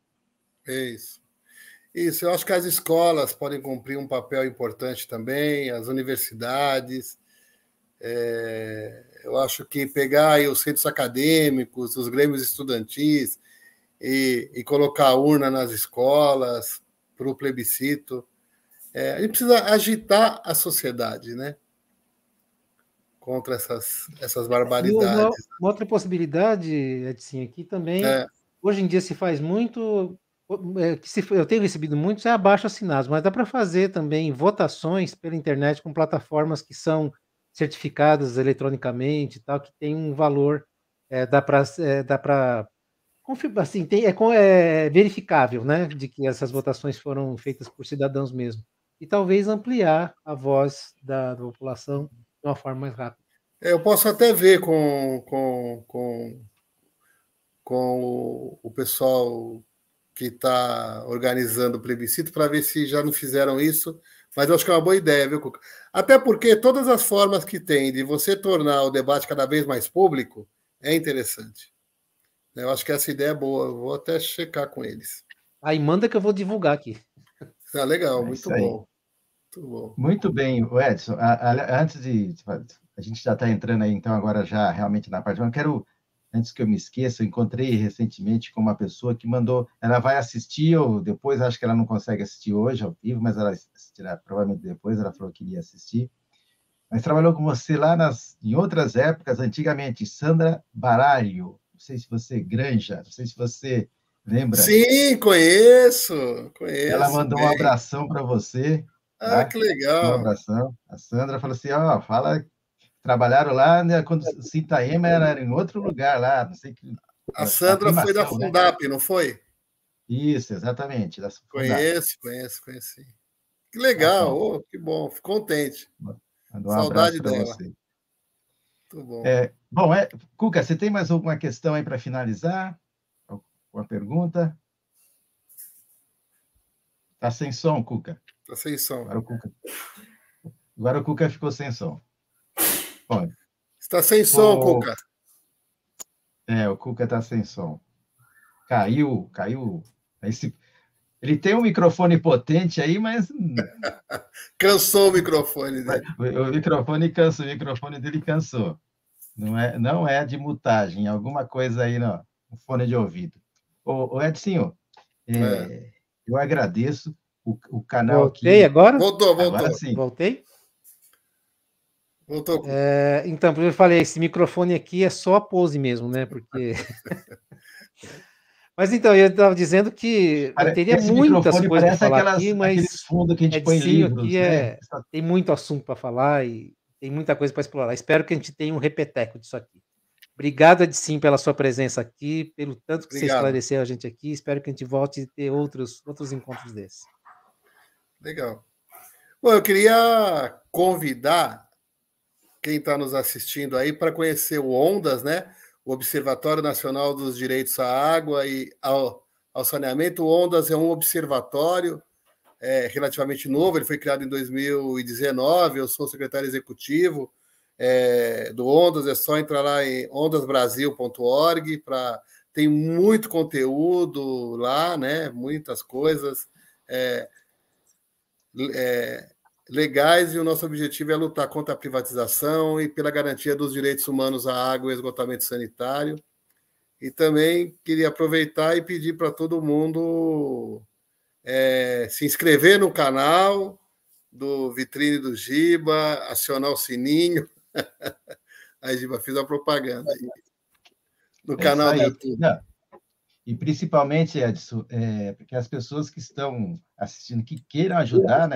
Isso, eu acho que as escolas podem cumprir um papel importante também, as universidades. Eu acho que pegar aí os centros acadêmicos, os grêmios estudantis e colocar a urna nas escolas para o plebiscito. A gente precisa agitar a sociedade, né? Contra essas barbaridades. Uma outra possibilidade, Edson, aqui também, hoje em dia se faz muito, eu tenho recebido muitos, é abaixo-assinados, mas dá para fazer também votações pela internet com plataformas que são certificadas eletronicamente, e tal, que tem um valor, dá para assim, é verificável, né, de que essas votações foram feitas por cidadãos mesmo. E talvez ampliar a voz da população de uma forma mais rápida. Eu posso até ver com o pessoal que está organizando o plebiscito para ver se já não fizeram isso, mas eu acho que é uma boa ideia, viu, Cuca? Até porque todas as formas que tem de você tornar o debate cada vez mais público é interessante. Eu acho que essa ideia é boa, eu vou até checar com eles. Aí manda que eu vou divulgar aqui. Ah, legal, muito isso aí. bom. Muito bom. Muito bem, Edson. Antes de. A gente já está entrando aí, então, agora já realmente na parte. Eu quero, antes que eu me esqueça, eu encontrei recentemente com uma pessoa que mandou. Ela vai assistir, ou depois, acho que ela não consegue assistir hoje ao vivo, mas ela assistirá provavelmente depois. Ela falou que iria assistir. Mas trabalhou com você lá em outras épocas, antigamente, Sandra Baralho. Não sei se você, Granja, não sei se você lembra. Sim, conheço. Ela mandou um abração para você. Ah, Tá? que legal. Um abração. A Sandra falou assim, fala, trabalharam lá, né, quando o Sintaema era em outro lugar lá, não sei que. A Sandra foi da Fundap, né? Não foi? Isso, exatamente. Da conheço. Que legal, tá, que bom, fico contente. Mandou um abraço para você. Muito bom. Cuca, você tem mais alguma questão aí para finalizar? Alguma pergunta? Está sem som, Cuca. Está sem som. Agora o Cuca ficou sem som. Bom, está sem som, Cuca. O Cuca está sem som. Caiu. Ele tem um microfone potente aí, mas... Cansou o microfone dele. O microfone dele cansou. Não é de mutagem, alguma coisa aí no fone de ouvido. Ô Edinho, eu agradeço o canal Voltei aqui. Agora? Voltou. Agora sim. Voltei? Voltou. Então, eu falei, esse microfone aqui é só a pose mesmo, né? Porque... Mas então, eu estava dizendo que eu teria muitas coisas para falar aqui, mas fundo que a gente põe livros, aqui tem muito assunto para falar e tem muita coisa para explorar. Espero que a gente tenha um repeteco disso aqui. Obrigado, Edson, pela sua presença aqui, pelo tanto que você esclareceu a gente aqui. Espero que a gente volte a ter outros encontros desses. Legal. Bom, eu queria convidar quem está nos assistindo aí para conhecer o ONDAS, né? O Observatório Nacional dos Direitos à Água e ao Saneamento. O ONDAS é um observatório relativamente novo, ele foi criado em 2019, eu sou secretário executivo do ONDAS, é só entrar lá em ondasbrasil.org, tem muito conteúdo lá, né? Muitas coisas legais, e o nosso objetivo é lutar contra a privatização e pela garantia dos direitos humanos à água e esgotamento sanitário. E também queria aproveitar e pedir para todo mundo se inscrever no canal do Vitrine do Giba, acionar o sininho. Aí, Giba, fiz a propaganda aí. No canal do YouTube. Não. E principalmente, Edson, porque as pessoas que estão assistindo, que queiram ajudar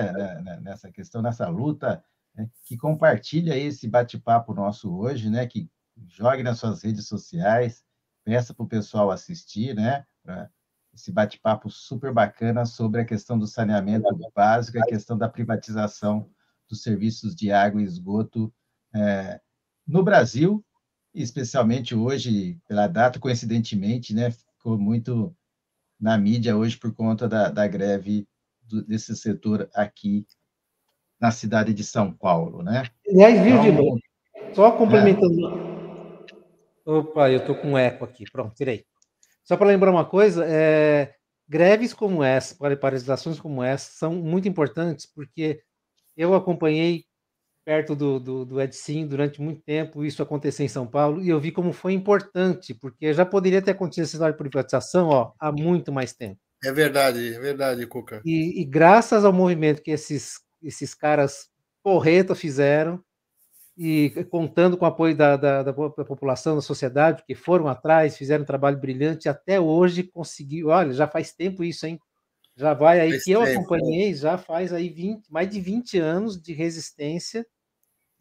nessa questão, nessa luta, né, que compartilhe esse bate-papo nosso hoje, né, que jogue nas suas redes sociais, peça para o pessoal assistir, né, esse bate-papo super bacana sobre a questão do saneamento básico, a questão da privatização dos serviços de água e esgoto no Brasil, especialmente hoje, pela data, coincidentemente, né, ficou muito na mídia hoje por conta da greve desse setor aqui na cidade de São Paulo, né? Aliás, viu, Giba? Só complementando... Opa, eu estou com eco aqui. Pronto, tirei. Só para lembrar uma coisa, greves como essa, paralisações como essa, são muito importantes, porque eu acompanhei perto do Edson durante muito tempo isso acontecer em São Paulo, e eu vi como foi importante, porque já poderia ter acontecido essa história de privatização há muito mais tempo. É verdade, Cuca. E graças ao movimento que esses caras porreta fizeram, e contando com o apoio da população, da sociedade, que foram atrás, fizeram um trabalho brilhante, até hoje conseguiu, olha, já faz tempo isso, hein? Já vai aí, que eu acompanhei, já faz aí mais de 20 anos de resistência,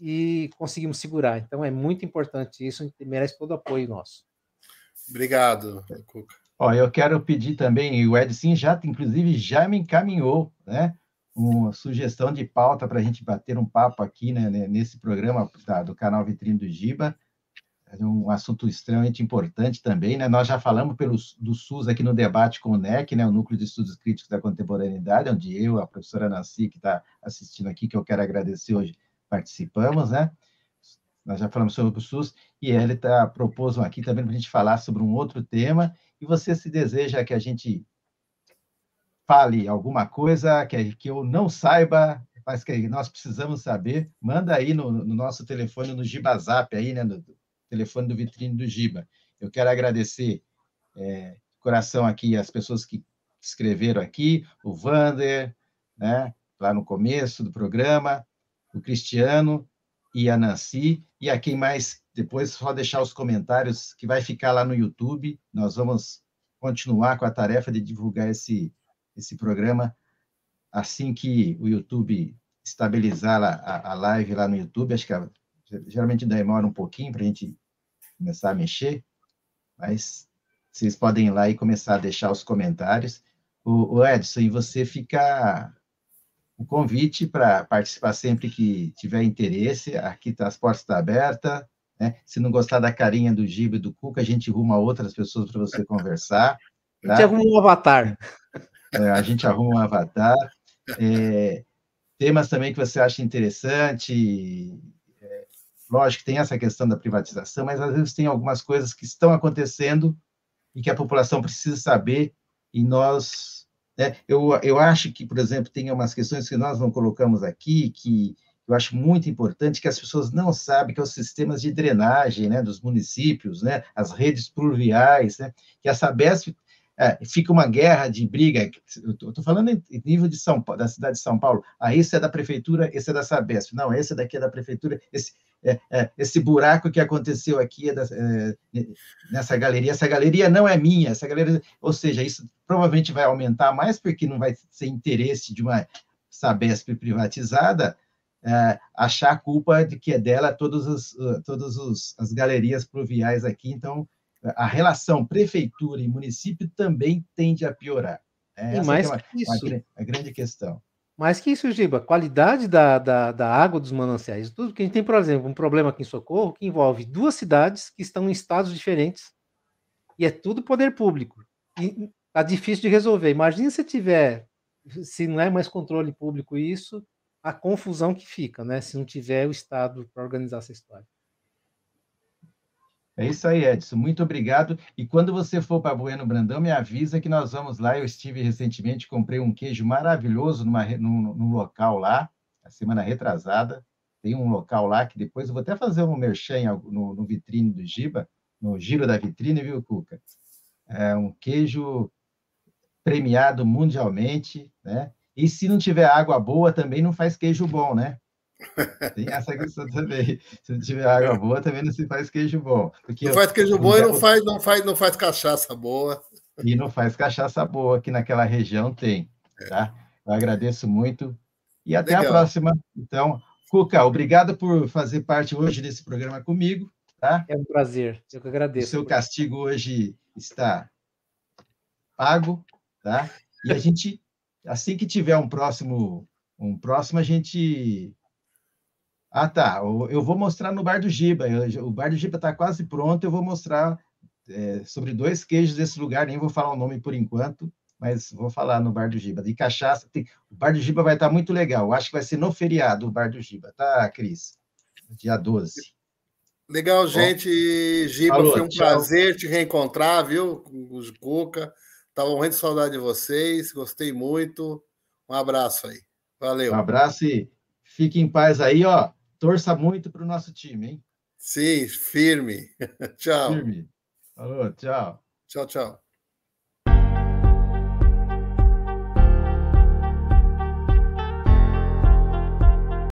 e conseguimos segurar. Então é muito importante isso e merece todo o apoio nosso. Obrigado, Cuca. Ó, eu quero pedir também, o Edson já, inclusive, já me encaminhou, né, uma sugestão de pauta para a gente bater um papo aqui, né, nesse programa do canal Vitrine do Giba. É um assunto extremamente importante também, né? Nós já falamos do SUS aqui no debate com o NEC, né? O Núcleo de Estudos Críticos da Contemporaneidade, onde eu, a professora Nancy, que está assistindo aqui, que eu quero agradecer hoje, participamos, né? Nós já falamos sobre o SUS, e ele propôs aqui também para a gente falar sobre um outro tema, e você se deseja que a gente fale alguma coisa que eu não saiba, mas que nós precisamos saber, manda aí no nosso telefone, no GibaZap, aí, né? No telefone do Vitrine do Giba. Eu quero agradecer coração aqui as pessoas que escreveram aqui, o Vander, né, lá no começo do programa, o Cristiano e a Nancy, e a quem mais, depois só deixar os comentários, que vai ficar lá no YouTube. Nós vamos continuar com a tarefa de divulgar esse programa assim que o YouTube estabilizar a live lá no YouTube. Acho que geralmente demora um pouquinho para a gente começar a mexer, mas vocês podem ir lá e começar a deixar os comentários. O Edson, e você fica o convite para participar sempre que tiver interesse. Aqui as portas estão abertas, né? Se não gostar da carinha do Giba e do Cuca, a gente arruma outras pessoas para você conversar. Tá? A gente arruma um avatar. A gente arruma um avatar. Temas também que você acha interessante. Lógico que tem essa questão da privatização, mas às vezes tem algumas coisas que estão acontecendo e que a população precisa saber, e nós... eu acho que, por exemplo, tem umas questões que nós não colocamos aqui, que eu acho muito importante, que as pessoas não sabem, que é os sistemas de drenagem, né, dos municípios, né, as redes pluviais, né, que a Sabesp... fica uma guerra de briga, eu estou falando em nível de São Paulo, da cidade de São Paulo, esse é da prefeitura, esse é da Sabesp, não, esse daqui é da prefeitura, esse buraco que aconteceu aqui nessa galeria, essa galeria não é minha, essa galeria, ou seja, isso provavelmente vai aumentar mais, porque não vai ser interesse de uma Sabesp privatizada achar a culpa de que é dela todas as galerias pluviais aqui. Então, a relação prefeitura e município também tende a piorar. E mais que isso, uma grande questão. Mais que isso, Giba, qualidade da água dos mananciais, tudo que a gente tem, por exemplo, um problema aqui em Socorro que envolve 2 cidades que estão em estados diferentes, e é tudo poder público, e tá difícil de resolver. Imagina se não é mais controle público isso, a confusão que fica, né, se não tiver o Estado para organizar essa história. É isso aí, Edson. Muito obrigado. E quando você for para Bueno Brandão, me avisa que nós vamos lá. Eu estive recentemente, comprei um queijo maravilhoso num local lá, a semana retrasada. Tem um local lá que depois eu vou até fazer um merchan no Vitrine do Giba, no Giro da Vitrine, viu, Cuca? É um queijo premiado mundialmente, né? E se não tiver água boa, também não faz queijo bom, né? Tem essa questão também. Se não tiver água boa, também não se faz queijo bom. Não faz queijo bom e não faz cachaça boa. E não faz cachaça boa, que naquela região tem. Tá? Eu agradeço muito. E até a próxima. Então, Cuca, obrigado por fazer parte hoje desse programa comigo. Tá? É um prazer. Eu que agradeço. O seu castigo hoje está pago. Tá? E a gente, assim que tiver um próximo, a gente... tá. Eu vou mostrar no Bar do Giba. O Bar do Giba está quase pronto. Eu vou mostrar sobre 2 queijos desse lugar. Nem vou falar o nome por enquanto, mas vou falar no Bar do Giba. De cachaça, o Bar do Giba vai estar muito legal. Eu acho que vai ser no feriado o Bar do Giba, tá, Cris? Dia 12. Legal, gente. Giba, falou, foi um prazer te reencontrar, viu? Com o Cuca. Estava morrendo de saudade de vocês. Gostei muito. Um abraço aí. Valeu. Um abraço e fique em paz aí, ó. Torça muito para o nosso time, hein? Sim, firme. Tchau. Firme. Falou, tchau. Tchau, tchau.